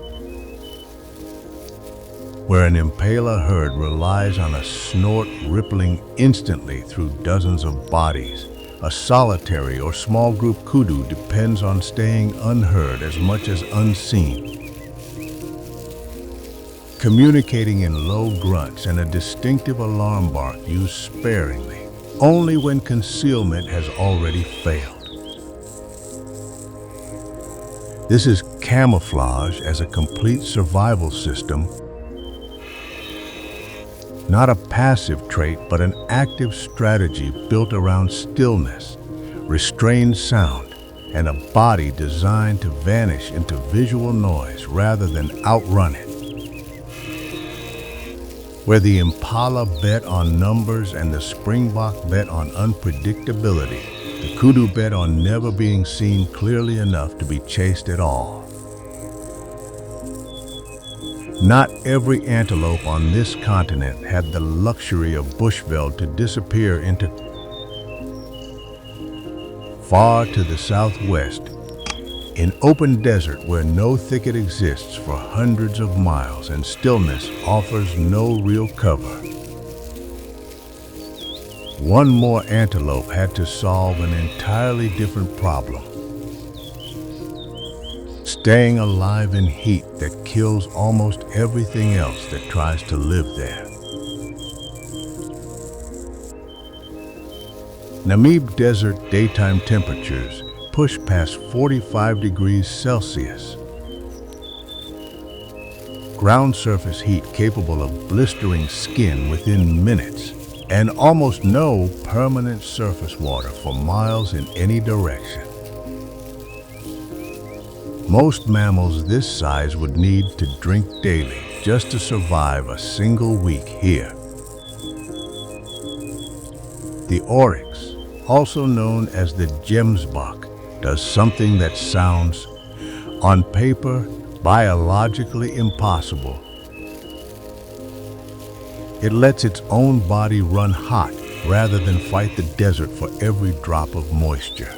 Where an impala herd relies on a snort rippling instantly through dozens of bodies, a solitary or small group kudu depends on staying unheard as much as unseen, communicating in low grunts and a distinctive alarm bark used sparingly, only when concealment has already failed. This is camouflage as a complete survival system, not a passive trait, but an active strategy built around stillness, restrained sound, and a body designed to vanish into visual noise rather than outrun it. Where the impala bet on numbers and the springbok bet on unpredictability, the kudu bet on never being seen clearly enough to be chased at all. Not every antelope on this continent had the luxury of bushveld to disappear into. Far to the southwest, in open desert where no thicket exists for hundreds of miles and stillness offers no real cover, one more antelope had to solve an entirely different problem. Staying alive in heat that kills almost everything else that tries to live there. Namib Desert daytime temperatures push past 45 degrees Celsius. Ground surface heat capable of blistering skin within minutes, and almost no permanent surface water for miles in any direction. Most mammals this size would need to drink daily just to survive a single week here. The oryx, also known as the gemsbok, does something that sounds, on paper, biologically impossible. It lets its own body run hot rather than fight the desert for every drop of moisture.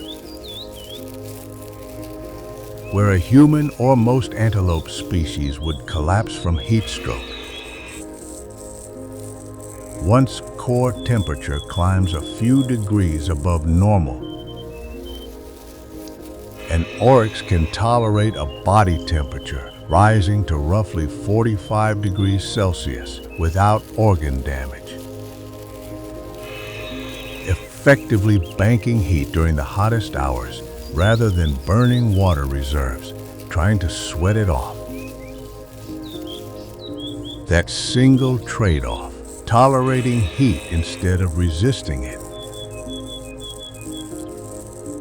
Where a human or most antelope species would collapse from heat stroke, once core temperature climbs a few degrees above normal, an oryx can tolerate a body temperature rising to roughly 45 degrees Celsius without organ damage, effectively banking heat during the hottest hours rather than burning water reserves, trying to sweat it off. That single trade-off, tolerating heat instead of resisting it,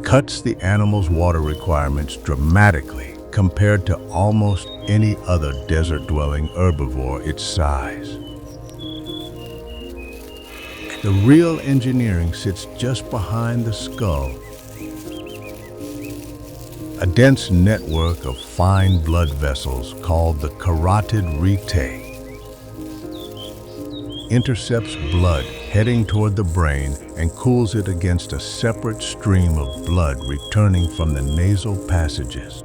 cuts the animal's water requirements dramatically compared to almost any other desert-dwelling herbivore its size. The real engineering sits just behind the skull. A dense network of fine blood vessels called the carotid rete intercepts blood heading toward the brain and cools it against a separate stream of blood returning from the nasal passages.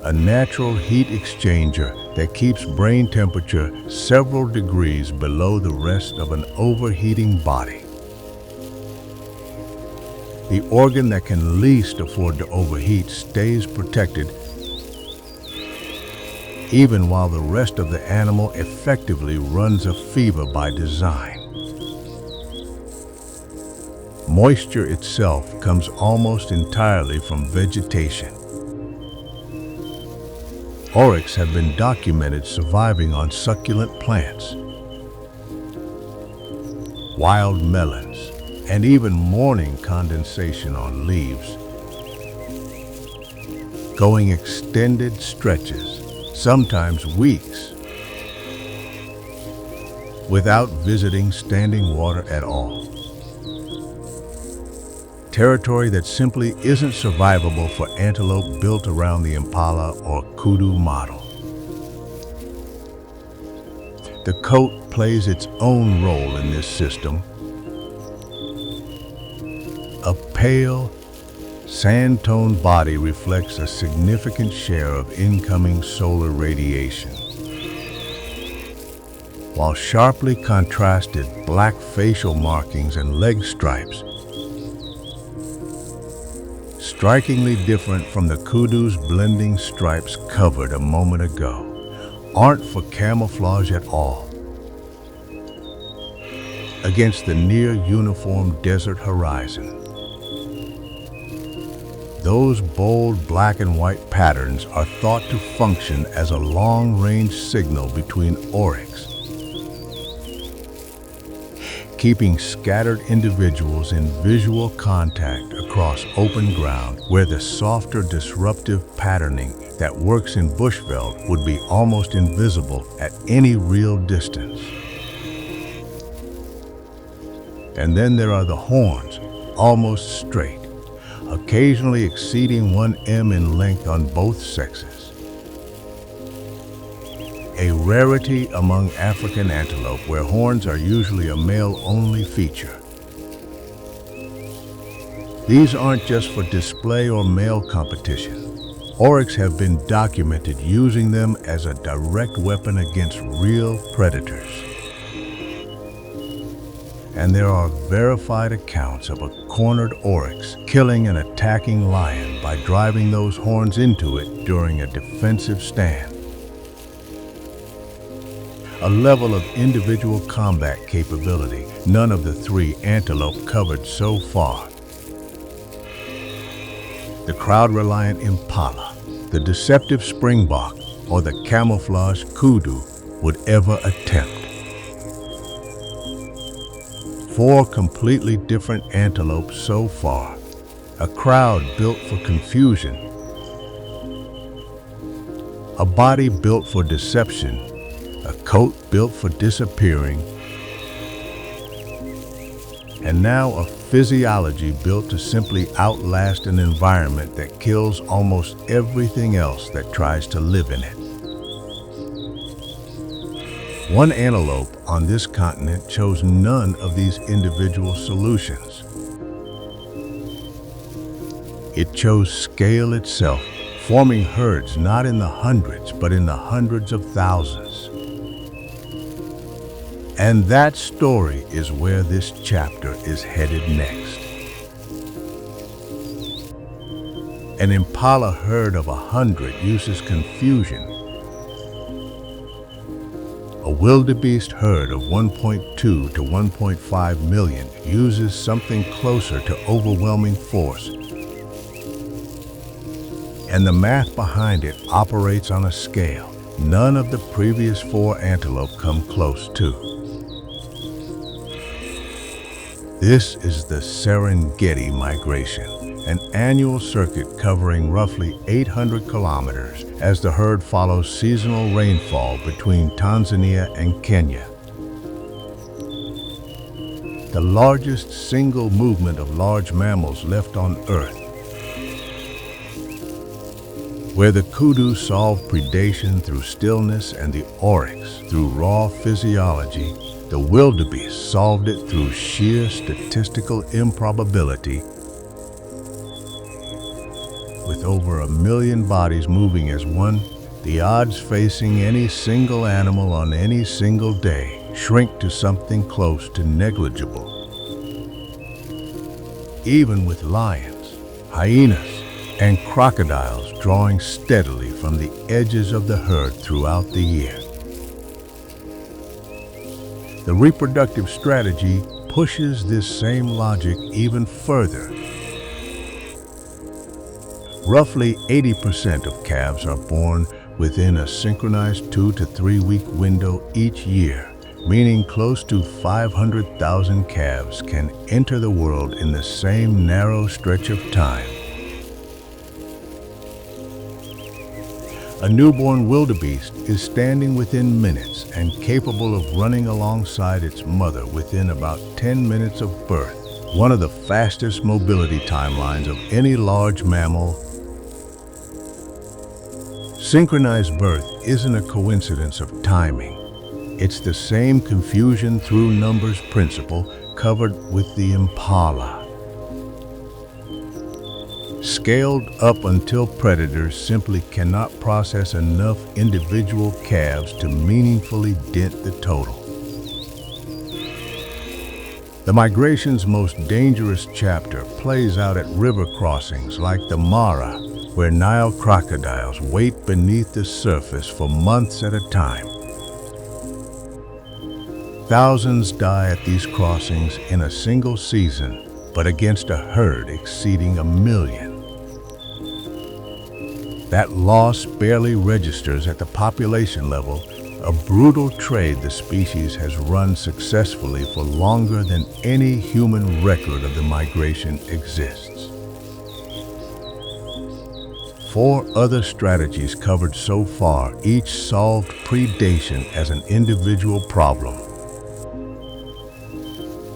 A natural heat exchanger that keeps brain temperature several degrees below the rest of an overheating body. The organ that can least afford to overheat stays protected even while the rest of the animal effectively runs a fever by design. Moisture itself comes almost entirely from vegetation. Oryx have been documented surviving on succulent plants, wild melons, and even morning condensation on leaves, going extended stretches, sometimes weeks, without visiting standing water at all. Territory that simply isn't survivable for antelope built around the impala or kudu model. The coat plays its own role in this system. A pale, sand-toned body reflects a significant share of incoming solar radiation, while sharply contrasted black facial markings and leg stripes, strikingly different from the kudu's blending stripes covered a moment ago, aren't for camouflage at all. Against the near-uniform desert horizon, those bold black and white patterns are thought to function as a long-range signal between oryx, keeping scattered individuals in visual contact across open ground where the softer disruptive patterning that works in bushveld would be almost invisible at any real distance. And then there are the horns, almost straight, occasionally exceeding 1 m in length on both sexes. A rarity among African antelope where horns are usually a male-only feature. These aren't just for display or male competition. Oryx have been documented using them as a direct weapon against real predators. and there are verified accounts of a cornered oryx killing an attacking lion by driving those horns into it during a defensive stand. A level of individual combat capability none of the three antelope covered so far. The crowd-reliant impala, the deceptive springbok, or the camouflage kudu would ever attempt. Four completely different antelopes so far, a crowd built for confusion, a body built for deception, a coat built for disappearing, and now a physiology built to simply outlast an environment that kills almost everything else that tries to live in it. One antelope on this continent chose none of these individual solutions. It chose scale itself, forming herds not in the hundreds, but in the hundreds of thousands. And that story is where this chapter is headed next. An impala herd of 100 uses confusion. A wildebeest herd of 1.2 to 1.5 million uses something closer to overwhelming force. And the math behind it operates on a scale none of the previous four antelope come close to. This is the Serengeti migration, an annual circuit covering roughly 800 kilometers as the herd follows seasonal rainfall between Tanzania and Kenya. The largest single movement of large mammals left on Earth, where the kudu solved predation through stillness and the oryx through raw physiology, the wildebeest solved it through sheer statistical improbability. With over 1 million bodies moving as one, the odds facing any single animal on any single day shrink to something close to negligible. Even with lions, hyenas, and crocodiles drawing steadily from the edges of the herd throughout the year. The reproductive strategy pushes this same logic even further. Roughly 80% of calves are born within a synchronized 2 to 3 week window each year, meaning close to 500,000 calves can enter the world in the same narrow stretch of time. A newborn wildebeest is standing within minutes and capable of running alongside its mother within about 10 minutes of birth, one of the fastest mobility timelines of any large mammal. Synchronized birth isn't a coincidence of timing. It's the same confusion through numbers principle covered with the impala. Scaled up until predators simply cannot process enough individual calves to meaningfully dent the total. The migration's most dangerous chapter plays out at river crossings like the Mara, where Nile crocodiles wait beneath the surface for months at a time. Thousands die at these crossings in a single season, but against a herd exceeding 1 million. That loss barely registers at the population level, a brutal trade the species has run successfully for longer than any human record of the migration exists. 4 other strategies covered so far each solved predation as an individual problem.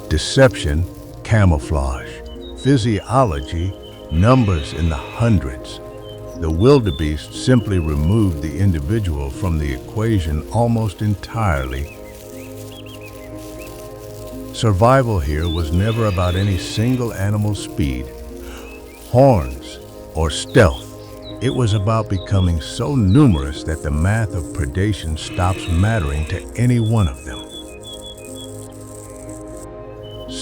Deception, camouflage, physiology, numbers in the hundreds. The wildebeest simply removed the individual from the equation almost entirely. Survival here was never about any single animal's speed, horns, or stealth. It was about becoming so numerous that the math of predation stops mattering to any one of them.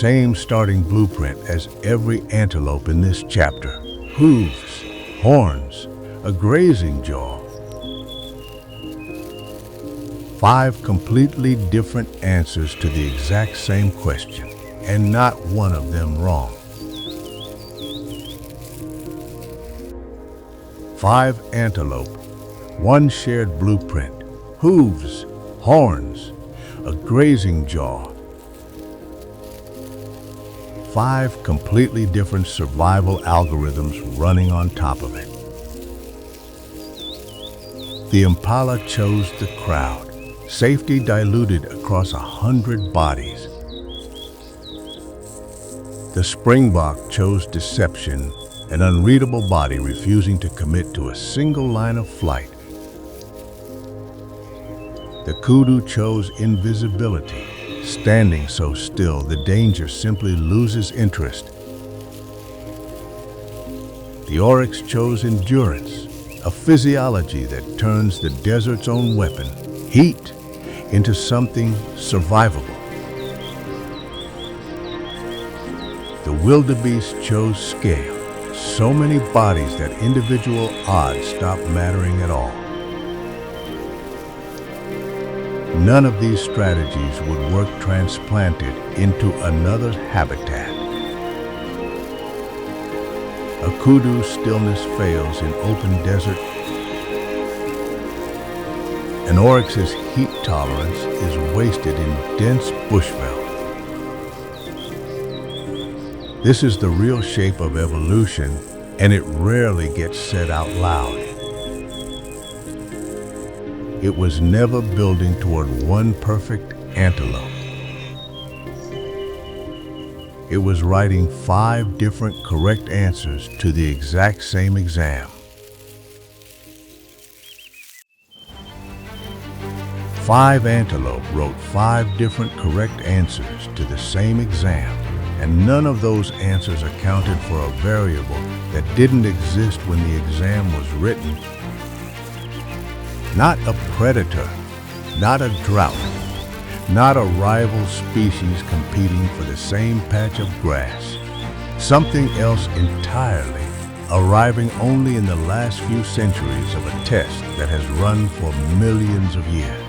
same starting blueprint as every antelope in this chapter. Hooves, horns, a grazing jaw. 5 completely different answers to the exact same question, and not one of them wrong. 5 antelope, one shared blueprint. Hooves, horns, a grazing jaw. 5 completely different survival algorithms running on top of it. The impala chose the crowd, safety diluted across 100 bodies. The springbok chose deception, an unreadable body refusing to commit to a single line of flight. The kudu chose invisibility, standing so still the danger simply loses interest. The oryx chose endurance, a physiology that turns the desert's own weapon, heat, into something survivable. The wildebeest chose scale, so many bodies that individual odds stop mattering at all. None of these strategies would work transplanted into another's habitat. A kudu's stillness fails in open desert. An oryx's heat tolerance is wasted in dense bushveld. This is the real shape of evolution, and it rarely gets said out loud. It was never building toward one perfect antelope. It was writing 5 different correct answers to the exact same exam. 5 antelope wrote 5 different correct answers to the same exam, and none of those answers accounted for a variable that didn't exist when the exam was written. Not a predator, not a drought, not a rival species competing for the same patch of grass. Something else entirely, arriving only in the last few centuries of a test that has run for millions of years.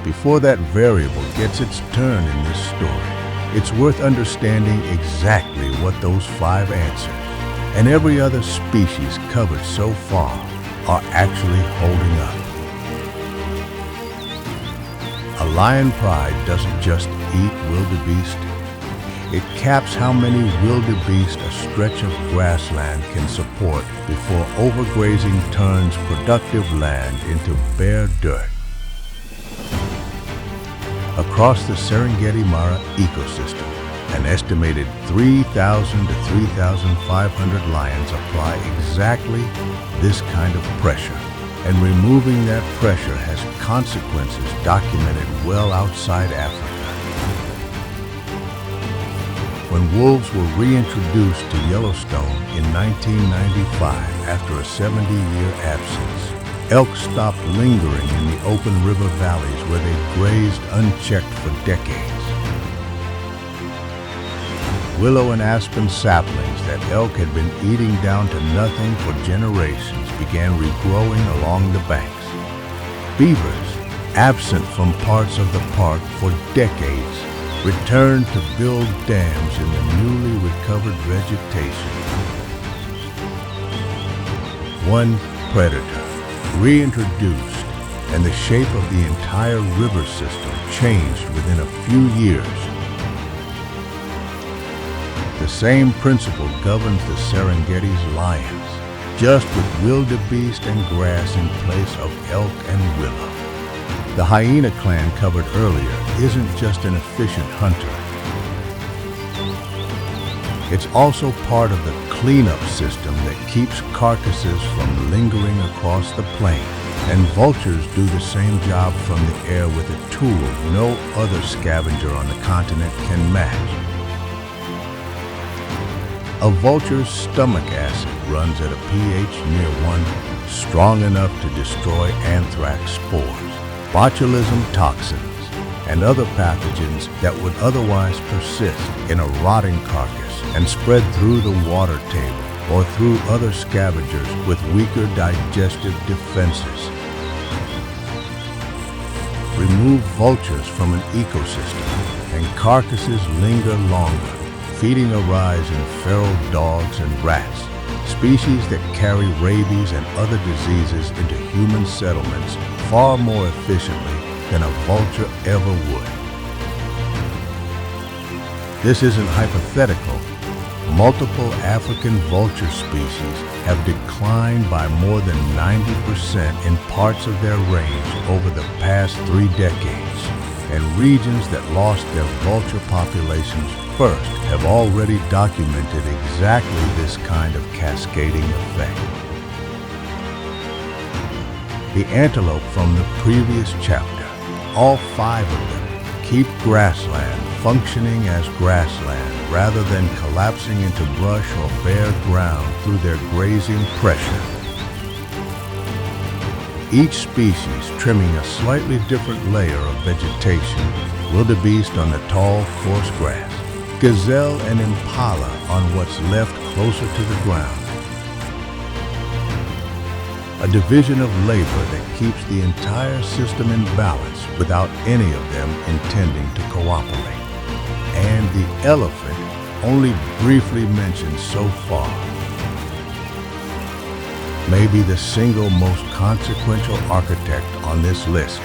Before that variable gets its turn in this story, it's worth understanding exactly what those 5 answers, and every other species covered so far, are actually holding up. A lion pride doesn't just eat wildebeest. It caps how many wildebeest a stretch of grassland can support before overgrazing turns productive land into bare dirt. Across the Serengeti Mara ecosystem, an estimated 3,000 to 3,500 lions apply exactly this kind of pressure, and removing that pressure has consequences documented well outside Africa. When wolves were reintroduced to Yellowstone in 1995 after a 70-year absence, elk stopped lingering in the open river valleys where they grazed unchecked for decades. Willow and aspen saplings that elk had been eating down to nothing for generations began regrowing along the banks. Beavers, absent from parts of the park for decades, returned to build dams in the newly recovered vegetation. One predator, reintroduced, and the shape of the entire river system changed within a few years. The same principle governs the Serengeti's lions, just with wildebeest and grass in place of elk and willow. The hyena clan covered earlier isn't just an efficient hunter. It's also part of the cleanup system that keeps carcasses from lingering across the plain, and vultures do the same job from the air with a tool no other scavenger on the continent can match. A vulture's stomach acid runs at a pH near 1, strong enough to destroy anthrax spores, botulism toxins, and other pathogens that would otherwise persist in a rotting carcass and spread through the water table or through other scavengers with weaker digestive defenses. Remove vultures from an ecosystem, and carcasses linger longer, feeding a rise in feral dogs and rats, species that carry rabies and other diseases into human settlements far more efficiently than a vulture ever would. This isn't hypothetical. Multiple African vulture species have declined by more than 90% in parts of their range over the past 3 decades, and regions that lost their vulture populations first have already documented exactly this kind of cascading effect. The antelope from the previous chapter, all 5 of them, keep grassland functioning as grassland rather than collapsing into brush or bare ground through their grazing pressure. Each species trimming a slightly different layer of vegetation, wildebeest on the tall, coarse grass, gazelle and impala on what's left closer to the ground. A division of labor that keeps the entire system in balance without any of them intending to cooperate. And the elephant, only briefly mentioned so far, may be the single most consequential architect on this list.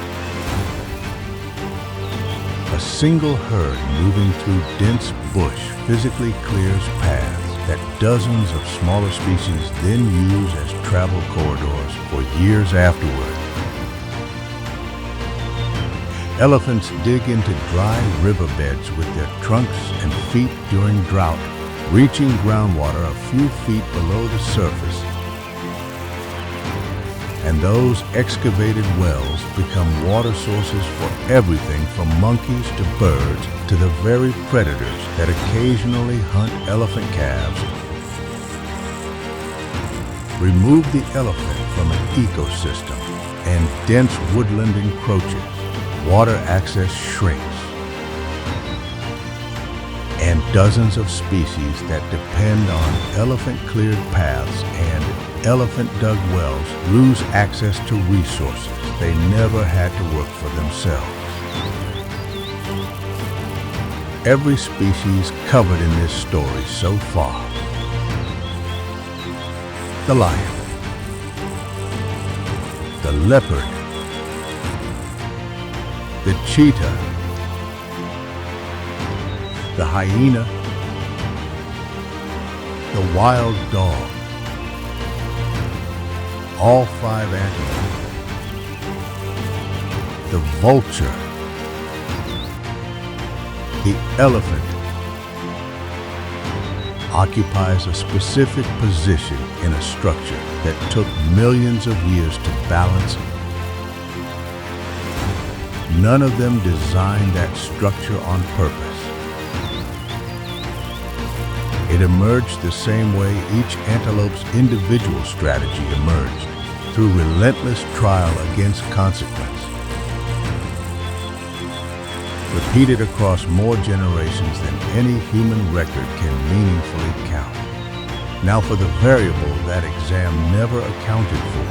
A single herd moving through dense bush physically clears paths that dozens of smaller species then use as travel corridors for years afterward. Elephants dig into dry riverbeds with their trunks and feet during drought, reaching groundwater a few feet below the surface. And those excavated wells become water sources for everything from monkeys to birds to the very predators that occasionally hunt elephant calves. Remove the elephant from an ecosystem and dense woodland encroaches. Water access shrinks, and dozens of species that depend on elephant-cleared paths and elephant-dug wells lose access to resources they never had to work for themselves. Every species covered in this story so far: the lion, the leopard, the cheetah, the hyena, the wild dog, all 5 antelope, the vulture, the elephant occupies a specific position in a structure that took millions of years to balance. None of them designed that structure on purpose. It emerged the same way each antelope's individual strategy emerged, through relentless trial against consequence. Repeated across more generations than any human record can meaningfully count. Now for the variable that exam never accounted for.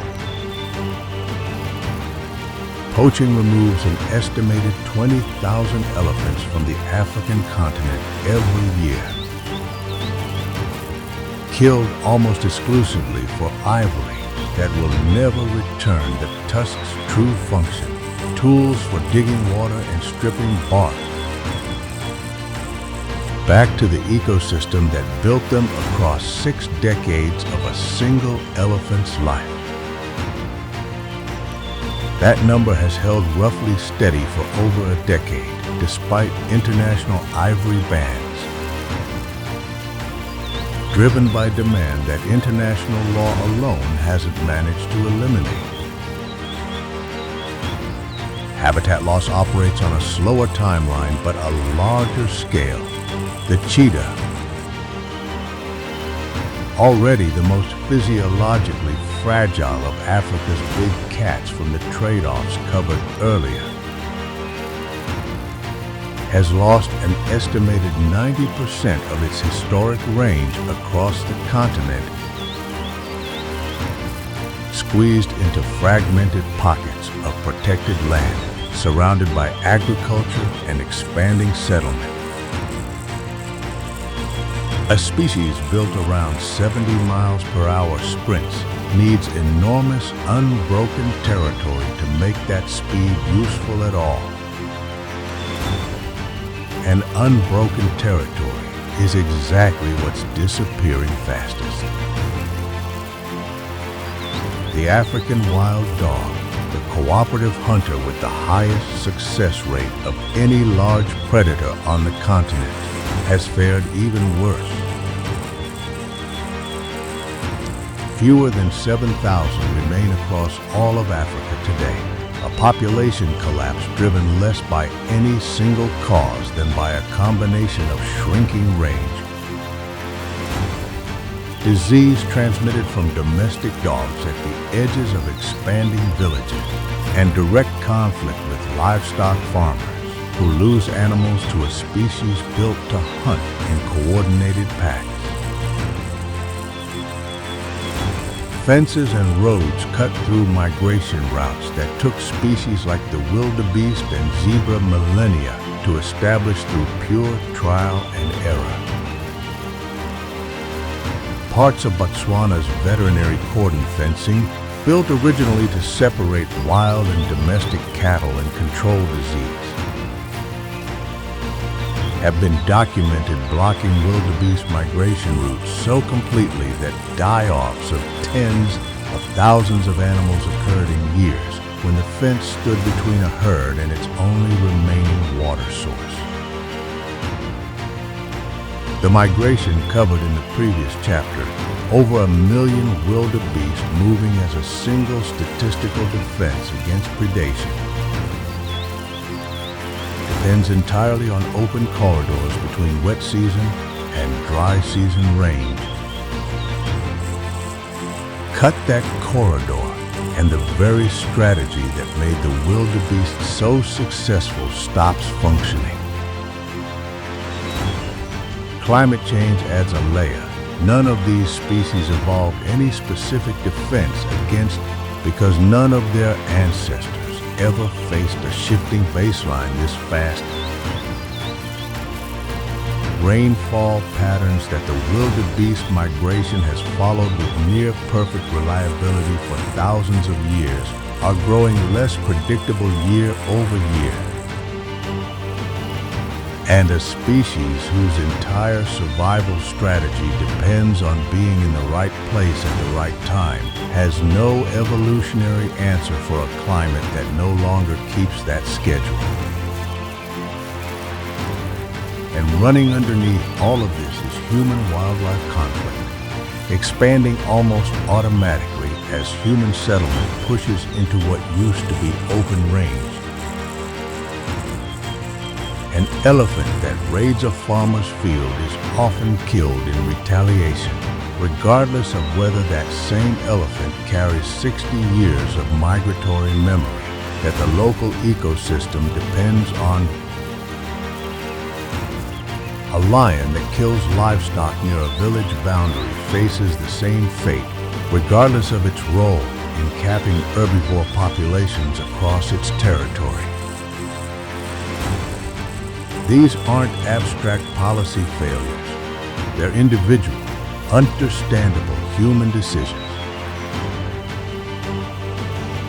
Poaching removes an estimated 20,000 elephants from the African continent every year. Killed almost exclusively for ivory that will never return the tusk's true function, tools for digging water and stripping bark. Back to the ecosystem that built them across 6 decades of a single elephant's life. That number has held roughly steady for over a decade, despite international ivory bans, driven by demand that international law alone hasn't managed to eliminate. Habitat loss operates on a slower timeline, but a larger scale. The cheetah, already the most physiologically fragile of Africa's big cats from the trade-offs covered earlier. has lost an estimated 90% of its historic range across the continent, squeezed into fragmented pockets of protected land, surrounded by agriculture and expanding settlement. A species built around 70 miles per hour sprints needs enormous, unbroken territory to make that speed useful at all. And unbroken territory is exactly what's disappearing fastest. The African wild dog, the cooperative hunter with the highest success rate of any large predator on the continent, has fared even worse. Fewer than 7,000 remain across all of Africa today. A population collapse driven less by any single cause than by a combination of shrinking range, disease transmitted from domestic dogs at the edges of expanding villages, and direct conflict with livestock farmers who lose animals to a species built to hunt in coordinated packs. Fences and roads cut through migration routes that took species like the wildebeest and zebra millennia to establish through pure trial and error. Parts of Botswana's veterinary cordon fencing, built originally to separate wild and domestic cattle and control disease, have been documented blocking wildebeest migration routes so completely that die-offs of tens of thousands of animals occurred in years when the fence stood between a herd and its only remaining water source. The migration covered in the previous chapter, over 1 million wildebeest moving as a single statistical defense against predation, depends entirely on open corridors between wet season and dry season range. Cut that corridor, and the very strategy that made the wildebeest so successful stops functioning. Climate change adds a layer none of these species evolved any specific defense against because none of their ancestors ever faced a shifting baseline this fast. Rainfall patterns that the wildebeest migration has followed with near-perfect reliability for thousands of years are growing less predictable year over year. And a species whose entire survival strategy depends on being in the right place at the right time has no evolutionary answer for a climate that no longer keeps that schedule. And running underneath all of this is human-wildlife conflict, expanding almost automatically as human settlement pushes into what used to be open range. An elephant that raids a farmer's field is often killed in retaliation, regardless of whether that same elephant carries 60 years of migratory memory that the local ecosystem depends on. A lion that kills livestock near a village boundary faces the same fate, regardless of its role in capping herbivore populations across its territory. These aren't abstract policy failures. They're individual, understandable human decisions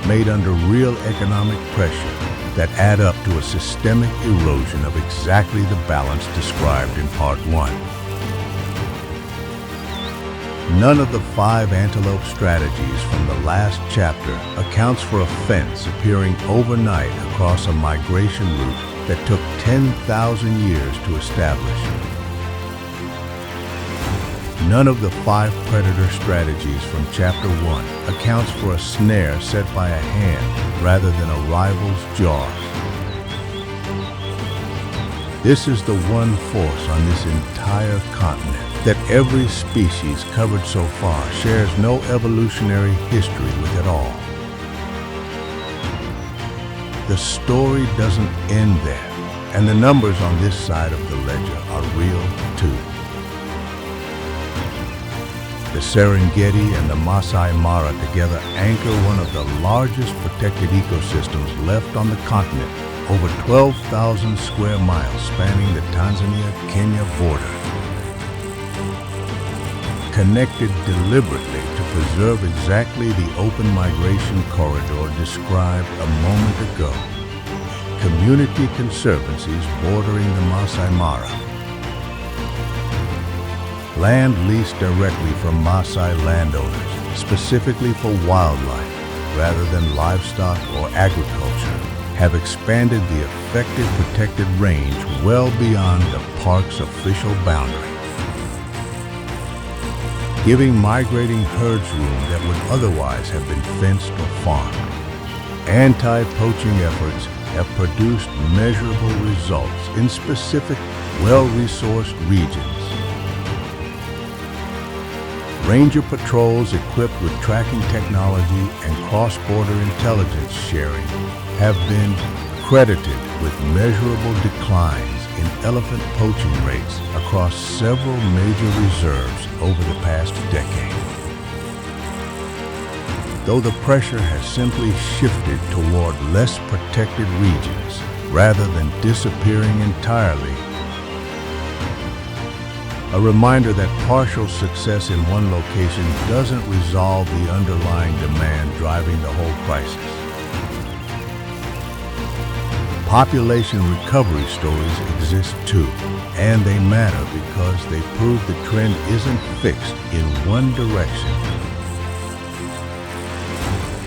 made under real economic pressure that add up to a systemic erosion of exactly the balance described in Part 1. None of the 5 antelope strategies from the last chapter accounts for a fence appearing overnight across a migration route that took 10,000 years to establish. None of the 5 predator strategies from Chapter 1 accounts for a snare set by a hand rather than a rival's jaws. This is the one force on this entire continent that every species covered so far shares no evolutionary history with at all. The story doesn't end there, And the numbers on this side of the ledger are real too. The Serengeti and the Masai Mara together anchor one of the largest protected ecosystems left on the continent, over 12,000 square miles spanning the Tanzania-Kenya border. Connected deliberately to preserve exactly the open migration corridor described a moment ago. Community conservancies bordering the Masai Mara. Land leased directly from Maasai landowners, specifically for wildlife rather than livestock or agriculture, have expanded the effective protected range well beyond the park's official boundary, giving migrating herds room that would otherwise have been fenced or farmed. Anti-poaching efforts have produced measurable results in specific, well-resourced regions. Ranger patrols equipped with tracking technology and cross-border intelligence sharing have been credited with measurable declines in elephant poaching rates across several major reserves over the past decade. Though the pressure has simply shifted toward less protected regions rather than disappearing entirely, a reminder that partial success in one location doesn't resolve the underlying demand driving the whole crisis. Population recovery stories exist too, and they matter because they prove the trend isn't fixed in one direction.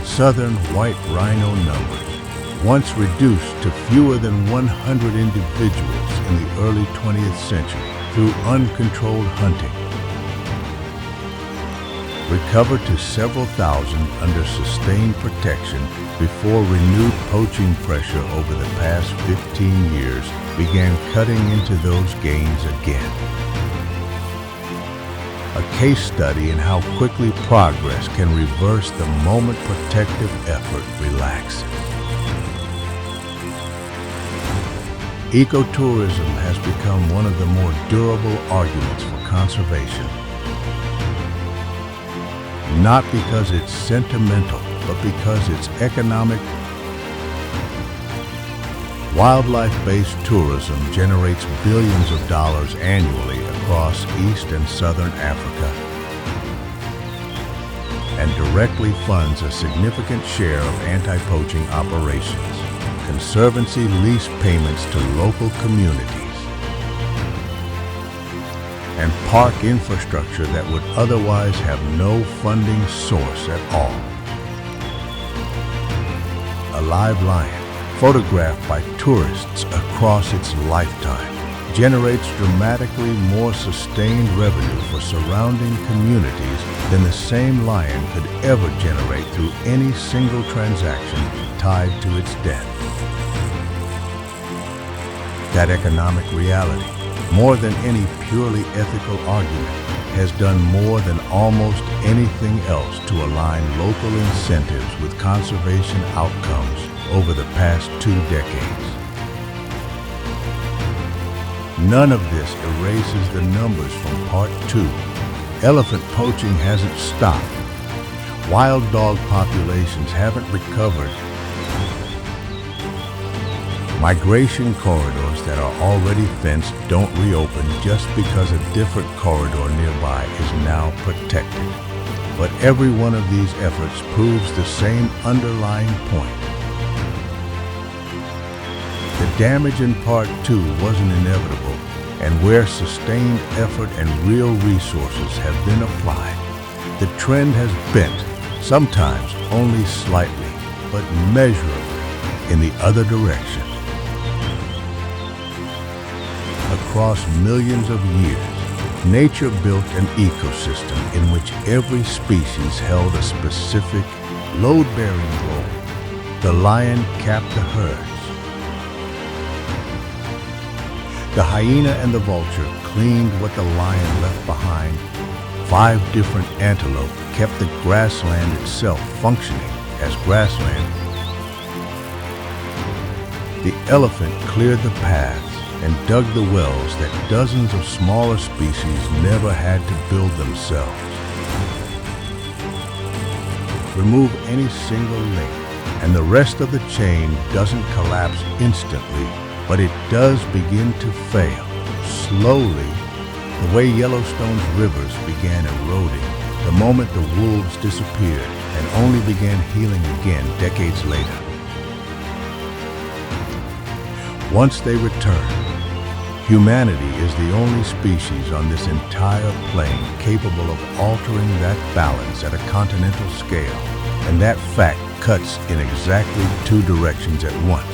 Southern white rhino numbers, once reduced to fewer than 100 individuals in the early 20th century, through uncontrolled hunting, recovered to several thousand under sustained protection before renewed poaching pressure over the past 15 years began cutting into those gains again. A case study in how quickly progress can reverse the moment protective effort relaxes. Ecotourism has become one of the more durable arguments for conservation. Not because it's sentimental, but because it's economic. Wildlife-based tourism generates billions of dollars annually across East and Southern Africa and directly funds a significant share of anti-poaching operations. Conservancy lease payments to local communities, and park infrastructure that would otherwise have no funding source at all. A live lion, photographed by tourists across its lifetime, generates dramatically more sustained revenue for surrounding communities than the same lion could ever generate through any single transaction tied to its death. That economic reality, more than any purely ethical argument, has done more than almost anything else to align local incentives with conservation outcomes over the past 2 decades. None of this erases the numbers from Part 2. Elephant poaching hasn't stopped. Wild dog populations haven't recovered. Migration corridors that are already fenced don't reopen just because a different corridor nearby is now protected. But every one of these efforts proves the same underlying point. The damage in Part 2 wasn't inevitable, and where sustained effort and real resources have been applied, the trend has bent, sometimes only slightly, but measurably in the other direction. Across millions of years, nature built an ecosystem in which every species held a specific load-bearing role. The lion capped the herds. The hyena and the vulture cleaned what the lion left behind. 5 different antelope kept the grassland itself functioning as grassland. The elephant cleared the paths and dug the wells that dozens of smaller species never had to build themselves. Remove any single link, and the rest of the chain doesn't collapse instantly, but it does begin to fail, slowly, the way Yellowstone's rivers began eroding the moment the wolves disappeared and only began healing again decades later. Once they returned, humanity is the only species on this entire plain capable of altering that balance at a continental scale, and that fact cuts in exactly two directions at once.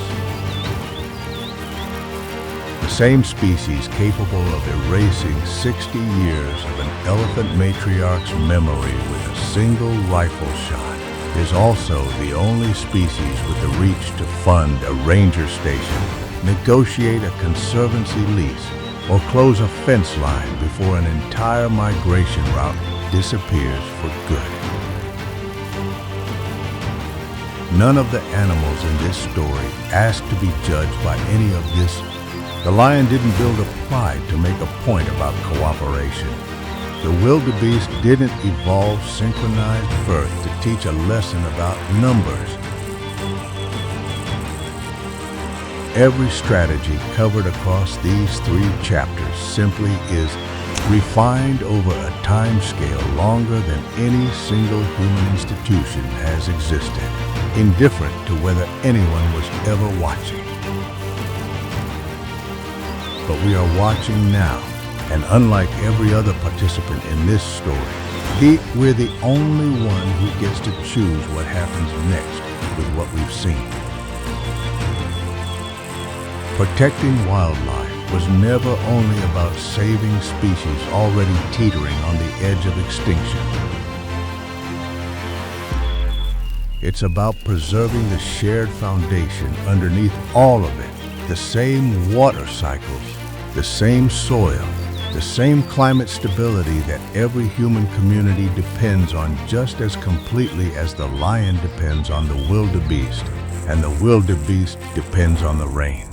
The same species capable of erasing 60 years of an elephant matriarch's memory with a single rifle shot is also the only species with the reach to fund a ranger station, negotiate a conservancy lease, or close a fence line before an entire migration route disappears for good. None of the animals in this story asked to be judged by any of this. The lion didn't build a pride to make a point about cooperation. The wildebeest didn't evolve synchronized birth to teach a lesson about numbers. Every strategy covered across these three chapters simply is refined over a time scale longer than any single human institution has existed, indifferent to whether anyone was ever watching. But we are watching now, and unlike every other participant in this story, we're the only one who gets to choose what happens next with what we've seen. Protecting wildlife was never only about saving species already teetering on the edge of extinction. It's about preserving the shared foundation underneath all of it. The same water cycles, the same soil, the same climate stability that every human community depends on just as completely as the lion depends on the wildebeest, and the wildebeest depends on the rain.